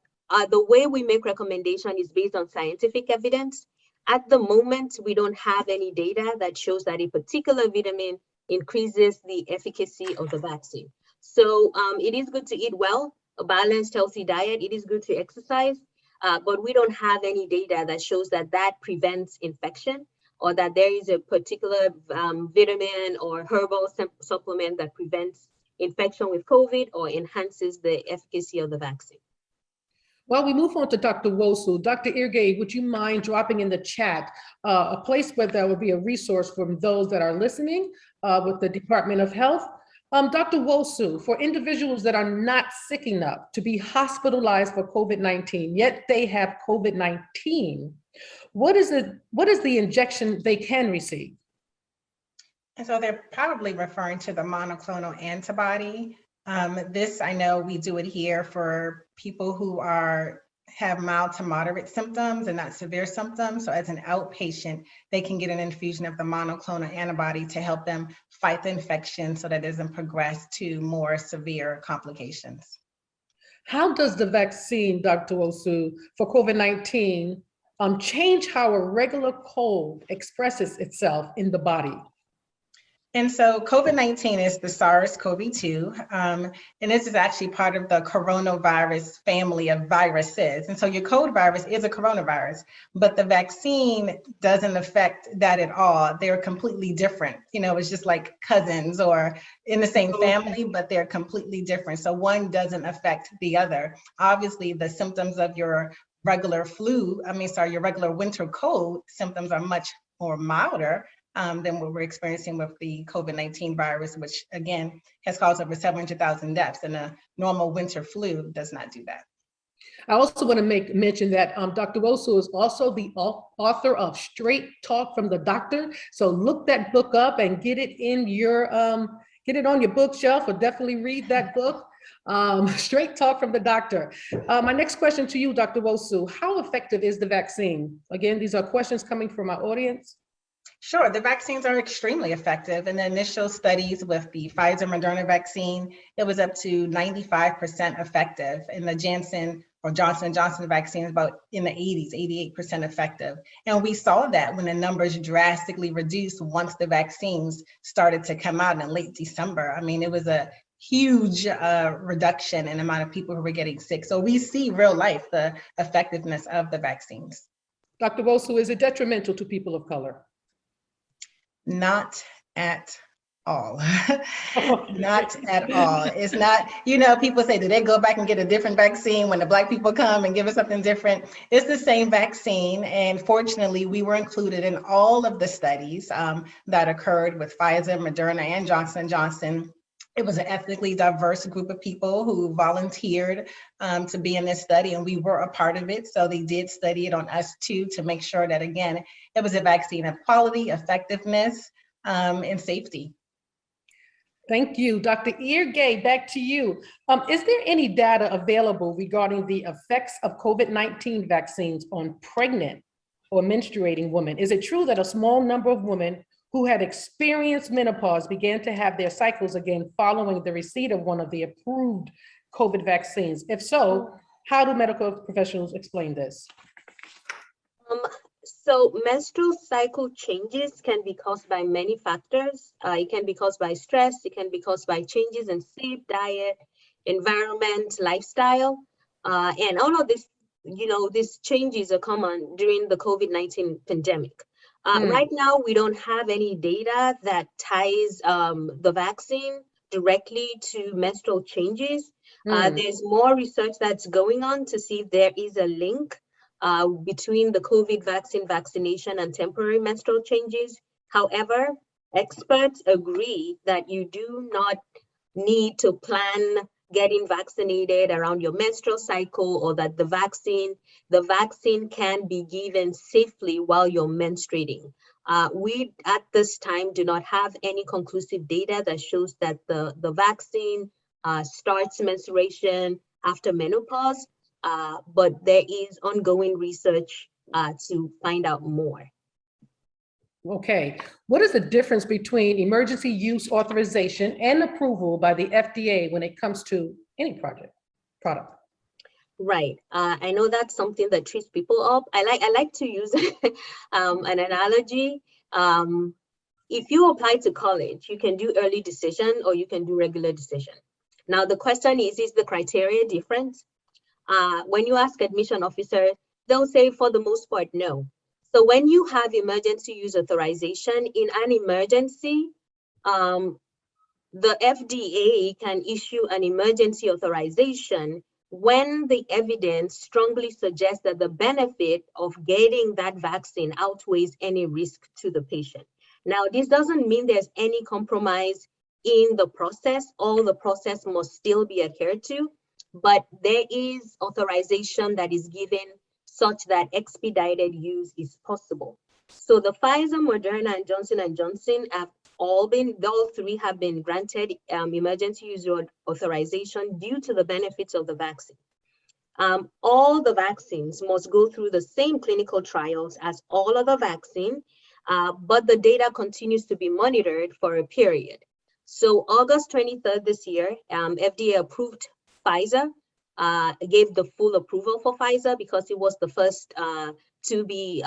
the way we make recommendation is based on scientific evidence. At the moment, we don't have any data that shows that a particular vitamin increases the efficacy of the vaccine. So it is good to eat well, a balanced, healthy diet. It is good to exercise, but we don't have any data that shows that prevents infection or that there is a particular vitamin or herbal supplement that prevents infection with COVID or enhances the efficacy of the vaccine. While we move on to Dr. Wosu, Dr. Irgay, would you mind dropping in the chat a place where there will be a resource for those that are listening with the Department of Health? Dr. Wosu, for individuals that are not sick enough to be hospitalized for COVID-19, yet they have COVID-19, what is the injection they can receive? And so they're probably referring to the monoclonal antibody. This, I know we do it here for people who have mild to moderate symptoms and not severe symptoms. So as an outpatient, they can get an infusion of the monoclonal antibody to help them fight the infection so that it doesn't progress to more severe complications. How does the vaccine, Dr. Wosu, for COVID-19 change how a regular cold expresses itself in the body? And so COVID-19 is the SARS-CoV-2, and this is actually part of the coronavirus family of viruses. And so your cold virus is a coronavirus, but the vaccine doesn't affect that at all. They're completely different. It's just like cousins or in the same family, but they're completely different. So one doesn't affect the other. Obviously, the symptoms of your regular your regular winter cold symptoms are much more milder than what we're experiencing with the COVID-19 virus, which again has caused over 700,000 deaths, and a normal winter flu does not do that. I also want to mention that Dr. Wosu is also the author of Straight Talk from the Doctor. So look that book up and get it in your get it on your bookshelf, or definitely read that book. Straight Talk from the Doctor. My next question to you, Dr. Wosu, how effective is the vaccine? Again, these are questions coming from our audience. Sure, the vaccines are extremely effective. In the initial studies with the Pfizer Moderna vaccine, it was up to 95% effective. In the Janssen or Johnson & Johnson vaccine, about in the 80s, 88% effective. And we saw that when the numbers drastically reduced once the vaccines started to come out in late December. I mean, it was a huge reduction in the amount of people who were getting sick. So we see real life, the effectiveness of the vaccines. Dr. Wosu, is it detrimental to people of color? Not at all. Not at all. It's not, you know, people say, do they go back and get a different vaccine when the Black people come and give us something different? It's the same vaccine. And fortunately, we were included in all of the studies that occurred with Pfizer, Moderna, and Johnson & Johnson. It was an ethnically diverse group of people who volunteered to be in this study, and we were a part of it. So they did study it on us too, to make sure that, again, it was a vaccine of quality, effectiveness, and safety. Thank you. Dr. Eargay, back to you. Is there any data available regarding the effects of COVID-19 vaccines on pregnant or menstruating women? Is it true that a small number of women who had experienced menopause began to have their cycles again following the receipt of one of the approved COVID vaccines? If so, how do medical professionals explain this? So menstrual cycle changes can be caused by many factors. It can be caused by stress. It can be caused by changes in sleep, diet, environment, lifestyle. And all of this, you know, these changes are common during the COVID-19 pandemic. Right now, we don't have any data that ties the vaccine directly to menstrual changes. There's more research that's going on to see if there is a link between the COVID vaccine vaccination and temporary menstrual changes. However, experts agree that you do not need to plan getting vaccinated around your menstrual cycle, or that the vaccine can be given safely while you're menstruating. We at this time do not have any conclusive data that shows that the vaccine starts menstruation after menopause, but there is ongoing research to find out more. Okay, what is the difference between emergency use authorization and approval by the FDA when it comes to any product? Right. I know that's something that trips people up. I like to use an analogy. If you apply to college, you can do early decision or you can do regular decision. Now the question is the criteria different? When you ask admission officers, they'll say for the most part, no. So when you have emergency use authorization in an emergency, the FDA can issue an emergency authorization when the evidence strongly suggests that the benefit of getting that vaccine outweighs any risk to the patient. Now, this doesn't mean there's any compromise in the process. All the process must still be adhered to, but there is authorization that is given such that expedited use is possible. So the Pfizer, Moderna, and Johnson & Johnson have all three have been granted emergency use authorization due to the benefits of the vaccine. All the vaccines must go through the same clinical trials as all other vaccines, but the data continues to be monitored for a period. So August 23rd this year, FDA approved Pfizer, gave the full approval for Pfizer because it was the first to be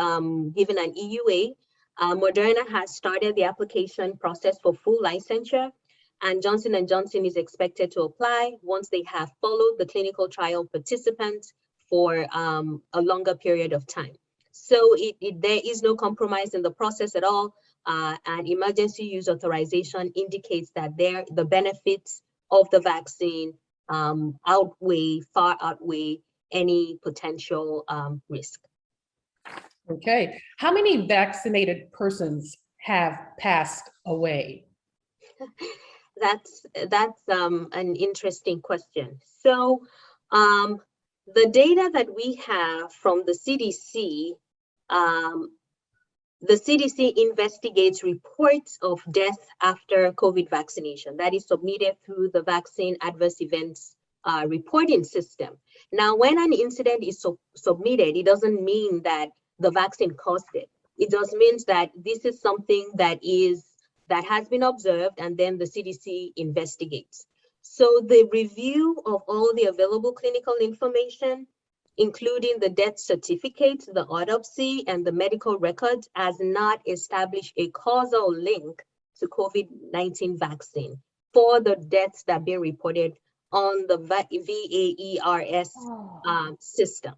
given an EUA. Moderna has started the application process for full licensure, and Johnson & Johnson is expected to apply once they have followed the clinical trial participants for a longer period of time. So there is no compromise in the process at all, and emergency use authorization indicates that the benefits of the vaccine far outweigh any potential risk. Okay, how many vaccinated persons have passed away? That's an interesting question. So The data that we have from the CDC, the CDC investigates reports of death after COVID vaccination that is submitted through the Vaccine Adverse Events reporting system. Now, when an incident is submitted, it doesn't mean that the vaccine caused it. It just means that this is something that has been observed, and then the CDC investigates. So the review of all the available clinical information, including the death certificate, the autopsy, and the medical records, has not established a causal link to COVID-19 vaccine for the deaths that have been reported on the VAERS system.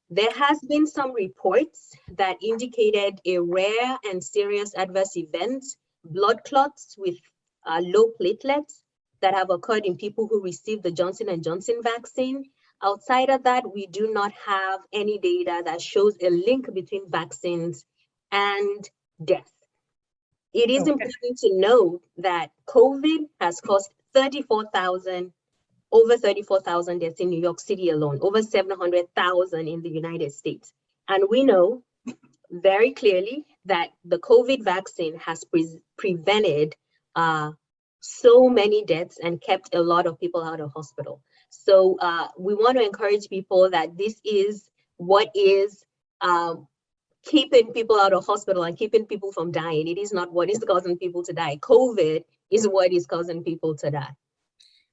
There has been some reports that indicated a rare and serious adverse event, blood clots with low platelets, that have occurred in people who received the Johnson & Johnson vaccine. Outside of that, we do not have any data that shows a link between vaccines and death. It is important to note that COVID has caused over 34,000 deaths in New York City alone, over 700,000 in the United States. And we know very clearly that the COVID vaccine has prevented so many deaths and kept a lot of people out of hospital. So we want to encourage people that this is what is keeping people out of hospital and keeping people from dying. It is not what is causing people to die. COVID is what is causing people to die.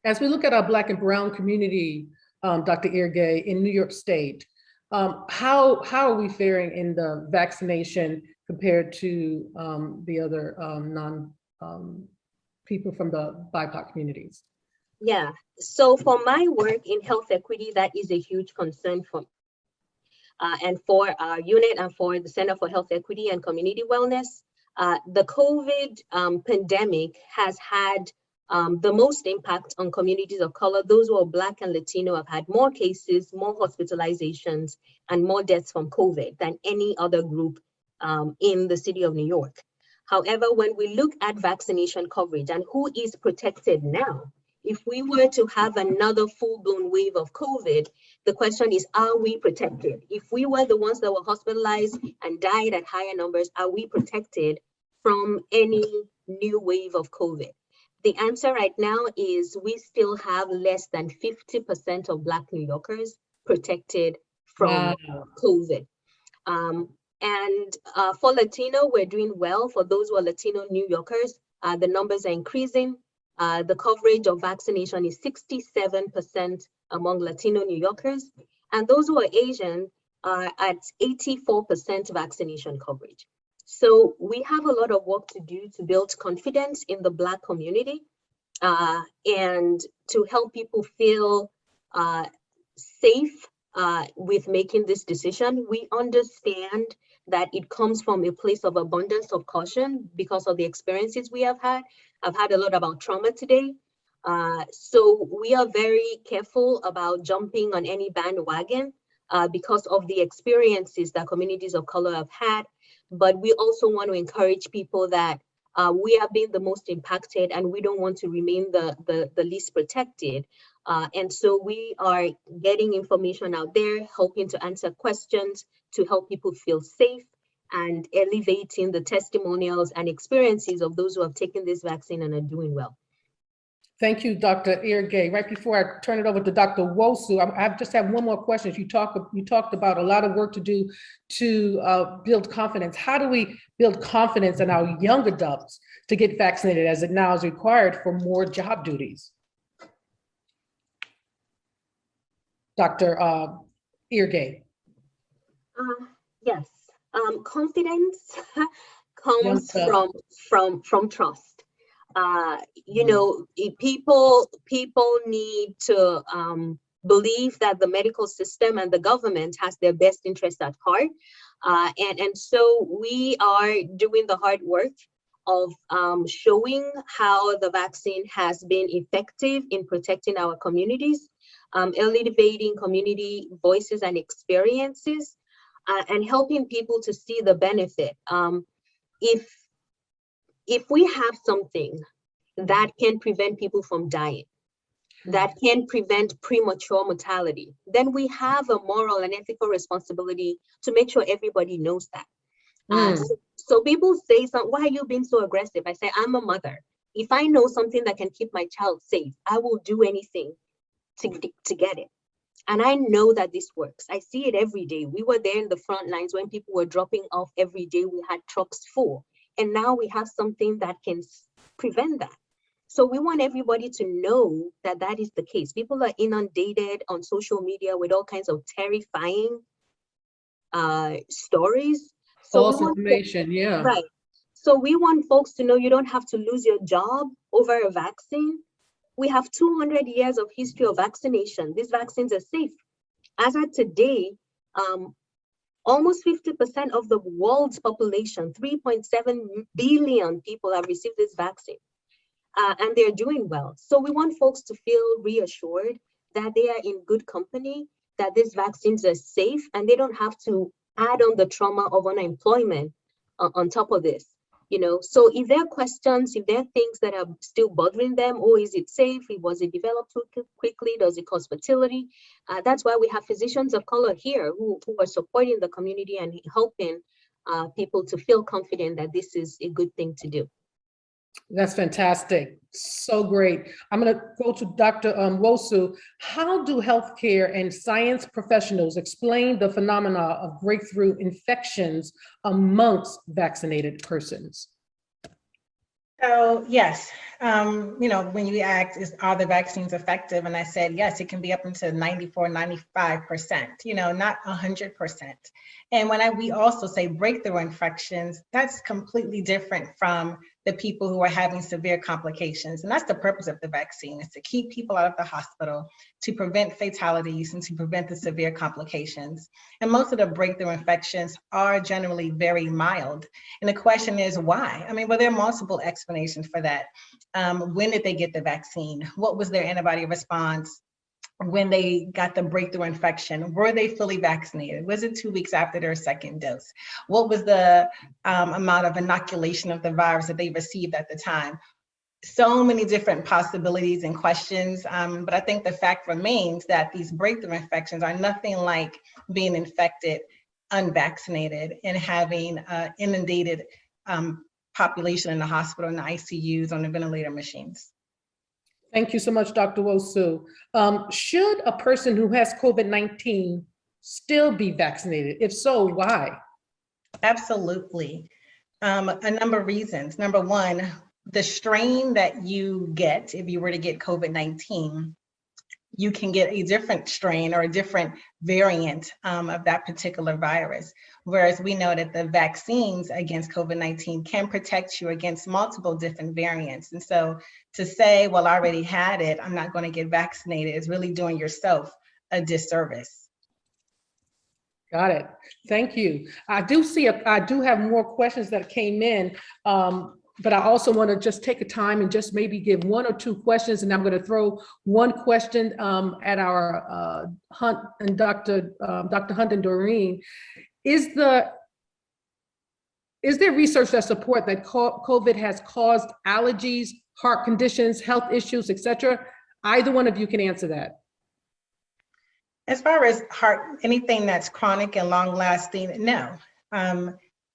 As we look at our Black and Brown community, Dr. Irgay, in New York State, how are we faring in the vaccination compared to the other people from the BIPOC communities? Yeah, so for my work in health equity, that is a huge concern for me. And for our unit and for the Center for Health Equity and Community Wellness, the COVID pandemic has had the most impact on communities of color. Those who are Black and Latino have had more cases, more hospitalizations, and more deaths from COVID than any other group in the city of New York. However, when we look at vaccination coverage and who is protected now, if we were to have another full-blown wave of COVID, the question is, are we protected? If we were the ones that were hospitalized and died at higher numbers, are we protected from any new wave of COVID? The answer right now is we still have less than 50% of Black New Yorkers protected from COVID. And for Latino, we're doing well. For those who are Latino New Yorkers, the numbers are increasing. The coverage of vaccination is 67% among Latino New Yorkers. And those who are Asian are at 84% vaccination coverage. So we have a lot of work to do to build confidence in the Black community and to help people feel safe with making this decision. We understand that it comes from a place of abundance of caution because of the experiences we have had. I've had a lot about trauma today. So we are very careful about jumping on any bandwagon because of the experiences that communities of color have had. But we also want to encourage people that we have been the most impacted and we don't want to remain the least protected. And so we are getting information out there, helping to answer questions, to help people feel safe and elevating the testimonials and experiences of those who have taken this vaccine and are doing well. Thank you, Dr. Irgay. Right before I turn it over to Dr. Wosu, I just have one more question. You talked about a lot of work to do to build confidence. How do we build confidence in our young adults to get vaccinated, as it now is required for more job duties? Dr. Irgay. Yes, confidence comes from trust. You know, people need to believe that the medical system and the government has their best interest at heart. And so we are doing the hard work of showing how the vaccine has been effective in protecting our communities, elevating community voices and experiences, and helping people to see the benefit. If we have something that can prevent people from dying, that can prevent premature mortality, then we have a moral and ethical responsibility to make sure everybody knows that. So people say, why are you being so aggressive? I say, I'm a mother. If I know something that can keep my child safe, I will do anything to get it. And I know that this works. I see it every day. We were there in the front lines when people were dropping off every day. We had trucks full. And now we have something that can prevent that. So we want everybody to know that that is the case. People are inundated on social media with all kinds of terrifying stories. False information, yeah. Right. So we want folks to know you don't have to lose your job over a vaccine. We have 200 years of history of vaccination. These vaccines are safe. As of today, almost 50% of the world's population, 3.7 billion people, have received this vaccine. And they're doing well. So we want folks to feel reassured that they are in good company, that these vaccines are safe, and they don't have to add on the trauma of unemployment on top of this. So if there are questions, if there are things that are still bothering them, is it safe? Was it developed too quickly? Does it cause fertility? That's why we have physicians of color here who are supporting the community and helping people to feel confident that this is a good thing to do. That's fantastic. So great. I'm going to go to Dr. Wosu. How do healthcare and science professionals explain the phenomena of breakthrough infections amongst vaccinated persons? So yes, when you asked, are the vaccines effective? And I said, yes, it can be up into 94, 95%, not 100%. And when we also say breakthrough infections, that's completely different from the people who are having severe complications. And that's the purpose of the vaccine, is to keep people out of the hospital, to prevent fatalities and to prevent the severe complications. And most of the breakthrough infections are generally very mild. And the question is why? Well, there are multiple explanations for that. When did they get the vaccine? What was their antibody response when they got the breakthrough infection? Were they fully vaccinated? Was it 2 weeks after their second dose? What was the amount of inoculation of the virus that they received at the time? So many different possibilities and questions, but I think the fact remains that these breakthrough infections are nothing like being infected unvaccinated and having inundated population in the hospital, in the ICUs, on the ventilator machines. Thank you so much, Dr. Wosu. Should a person who has COVID-19 still be vaccinated? If so, why? Absolutely. A number of reasons. Number one, the strain that you get, if you were to get COVID-19, you can get a different strain or a different variant of that particular virus. Whereas we know that the vaccines against COVID-19 can protect you against multiple different variants. And so to say, well, I already had it, I'm not going to get vaccinated, is really doing yourself a disservice. Got it. Thank you. I do have more questions that came in, but I also want to just take a time and just maybe give one or two questions, and I'm going to throw one question at our Hunt and Dr. Hunt and Doreen. Is there research that support that COVID has caused allergies, heart conditions, health issues, etc.? Either one of you can answer that. As far as heart, anything that's chronic and long lasting, no.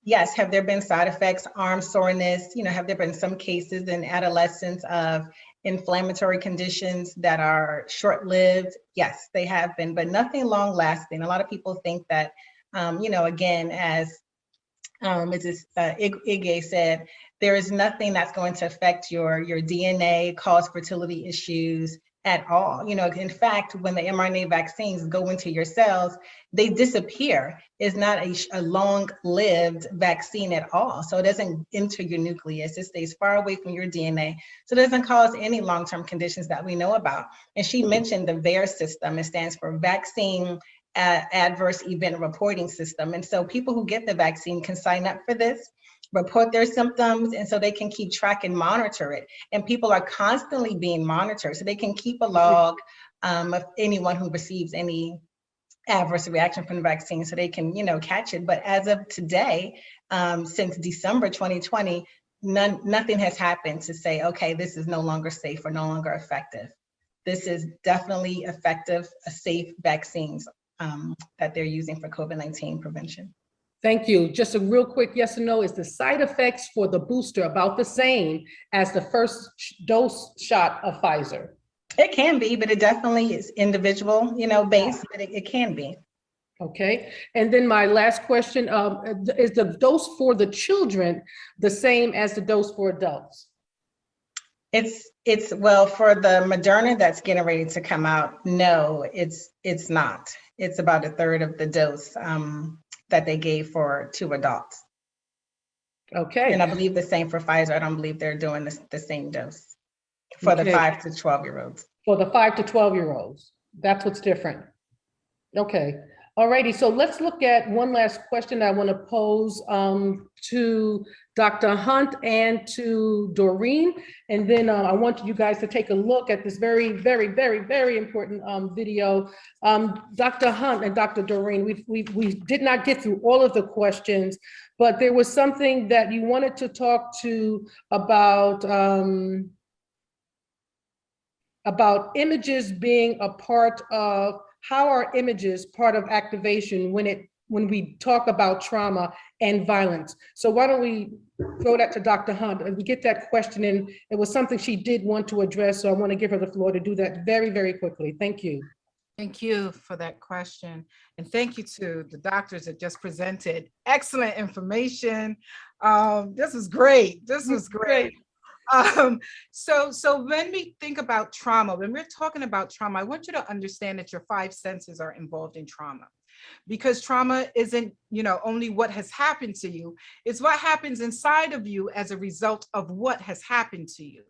Yes, have there been side effects, arm soreness, have there been some cases in adolescents of inflammatory conditions that are short-lived? Yes, they have been, but nothing long-lasting. A lot of people think that, again, as Mrs. Ige said, there is nothing that's going to affect your DNA, cause fertility issues at all. In fact, when the mRNA vaccines go into your cells, they disappear. It's not a long-lived vaccine at all. So it doesn't enter your nucleus. It stays far away from your DNA. So it doesn't cause any long-term conditions that we know about. And she mentioned the VAERS system. It stands for Vaccine Adverse Event Reporting System. And so people who get the vaccine can sign up for this, report their symptoms, and so they can keep track and monitor it. And people are constantly being monitored, so they can keep a log of anyone who receives any adverse reaction from the vaccine, so they can, catch it. But as of today, since December 2020, nothing has happened to say, okay, this is no longer safe or no longer effective. this is definitely effective, safe vaccines that they're using for COVID-19 prevention. Thank you. Just a real quick yes or no, is the side effects for the booster about the same as the first dose shot of Pfizer? It can be, but it definitely is individual, based, but it can be. Okay, and then my last question, is the dose for the children the same as the dose for adults? Well, for the Moderna that's getting ready to come out, no, it's not. It's about a third of the dose that they gave to adults. Okay. And I believe the same for Pfizer. I don't believe they're doing the same dose for the 5 to 12-year-olds. For the 5 to 12-year-olds, that's what's different. Okay. Alrighty, so let's look at one last question I want to pose to Dr. Hunt and to Doreen, and then I want you guys to take a look at this very, very, very, very important video. Dr. Hunt and Dr. Doreen, we did not get through all of the questions, but there was something that you wanted to talk to about images being a part of. How are images part of activation when we talk about trauma and violence? So why don't we throw that to Dr. Hunt and we get that question in. It was something she did want to address, so I want to give her the floor to do that very, very quickly. Thank you. Thank you for that question. And thank you to the doctors that just presented excellent information. This was great. This was great. So when we think about trauma, when we're talking about trauma, I want you to understand that your 5 senses are involved in trauma, because trauma isn't, only what has happened to you. It's what happens inside of you as a result of what has happened to you.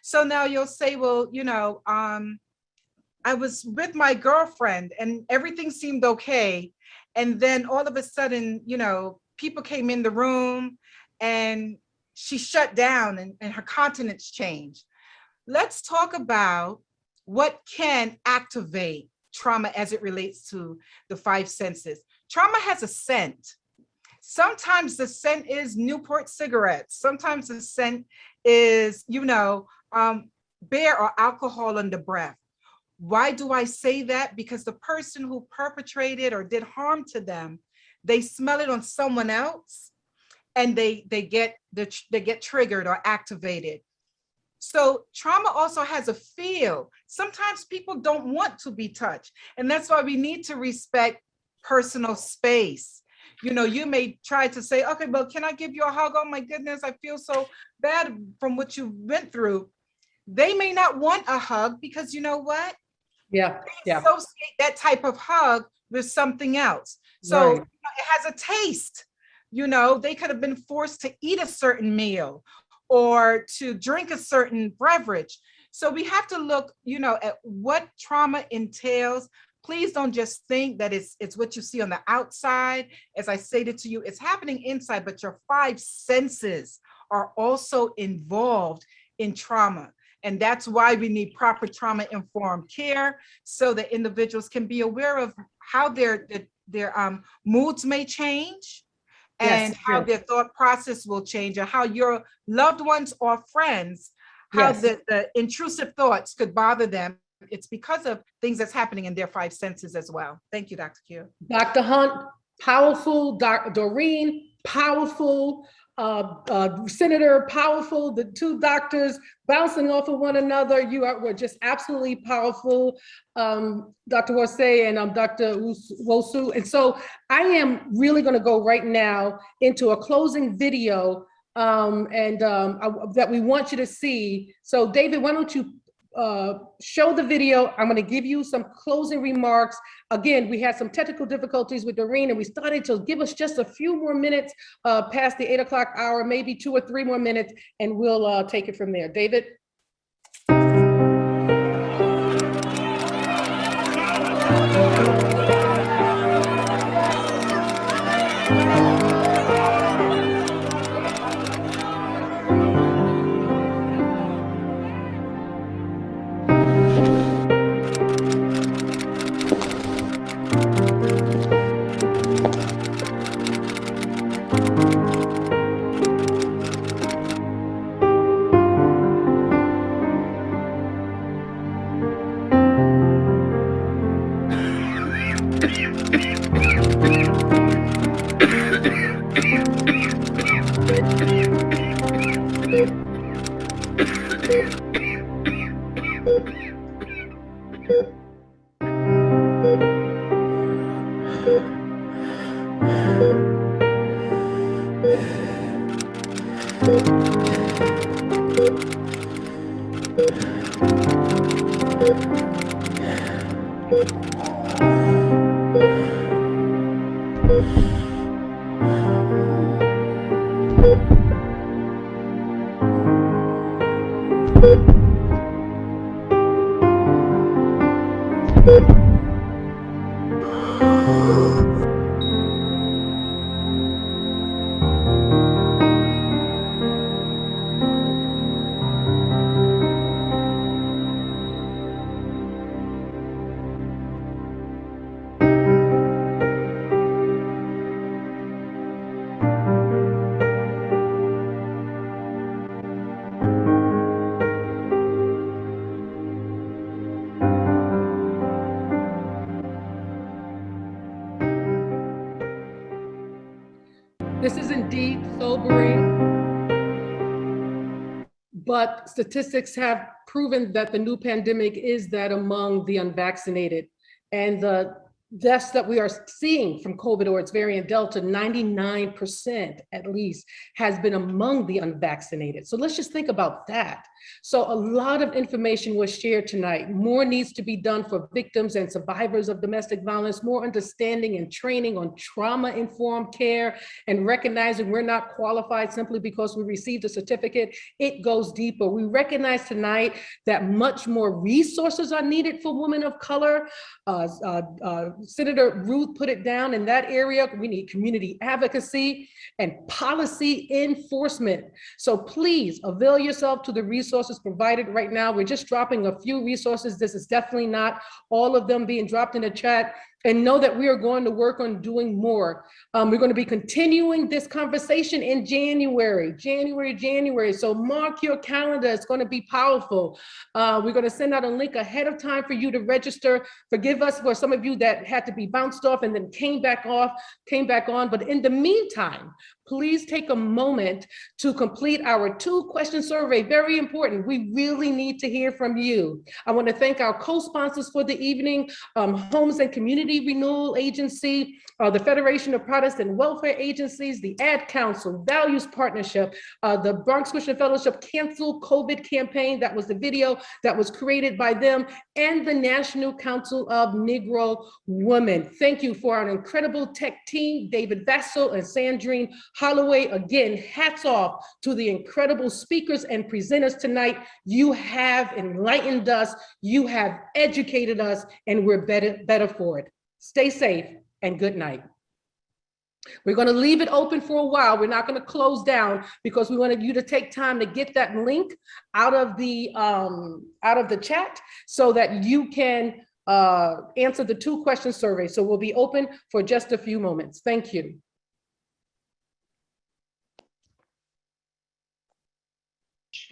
So now you'll say, well, I was with my girlfriend and everything seemed okay. And then all of a sudden, people came in the room and she shut down and her countenance changed. Let's talk about what can activate trauma as it relates to the 5 senses. Trauma has a scent. Sometimes the scent is Newport cigarettes. Sometimes the scent is, beer or alcohol on the breath. Why do I say that? Because the person who perpetrated or did harm to them, they smell it on someone else, and they get triggered or activated. So trauma also has a feel. Sometimes people don't want to be touched, and that's why we need to respect personal space. You may try to say, okay, well, can I give you a hug? Oh my goodness, I feel so bad from what you went through. They may not want a hug because you know what? Yeah. They associate that type of hug with something else. So it has a taste. They could have been forced to eat a certain meal or to drink a certain beverage. So we have to look, at what trauma entails. Please don't just think that it's what you see on the outside. As I stated to you, it's happening inside, but your 5 senses are also involved in trauma. And that's why we need proper trauma-informed care so that individuals can be aware of how their moods may change, and how their thought process will change, and how your loved ones or friends, how the intrusive thoughts could bother them. It's because of things that's happening in their 5 senses as well. Thank you, Dr. Q. Dr. Hunt, powerful. Doreen, powerful. Senator, powerful. The 2 doctors bouncing off of one another. Were just absolutely powerful, Dr. Horsey and Dr. Wosu. And so I am really going to go right now into a closing video that we want you to see. So David, why don't you show the video? I'm going to give you some closing remarks. Again, we had some technical difficulties with Doreen, and we started to give us just a few more minutes past the 8 o'clock hour, maybe 2 or 3 more minutes, and we'll take it from there. David? This is indeed sobering, but statistics have proven that the new pandemic is that among the unvaccinated. And the deaths that we are seeing from COVID or its variant Delta, 99% at least, has been among the unvaccinated. So let's just think about that. So a lot of information was shared tonight. More needs to be done for victims and survivors of domestic violence, more understanding and training on trauma-informed care, and recognizing we're not qualified simply because we received a certificate. It goes deeper. We recognize tonight that much more resources are needed for women of color. Senator Ruth put it down in that area. We need community advocacy and policy enforcement. So please avail yourself to the resources provided right now. We're just dropping a few resources. This is definitely not all of them being dropped in the chat. And know that we are going to work on doing more. We're going to be continuing this conversation in January. So mark your calendar. It's going to be powerful. We're going to send out a link ahead of time for you to register. Forgive us for some of you that had to be bounced off and then came back on. But in the meantime, please take a moment to complete our 2-question survey. Very important. We really need to hear from you. I want to thank our co-sponsors for the evening, Homes and Community Renewal Agency, the Federation of Protestant Welfare Agencies, the Ad Council, Values Partnership, the Bronx Christian Fellowship Cancel COVID campaign. That was the video that was created by them, and the National Council of Negro Women. Thank you for our incredible tech team, David Vassell and Sandrine Holloway. Again, hats off to the incredible speakers and presenters tonight. You have enlightened us, you have educated us, and we're better for it. Stay safe and good night. We're going to leave it open for a while. We're not going to close down because we wanted you to take time to get that link out of the chat so that you can answer the 2-question survey. So we'll be open for just a few moments. Thank you.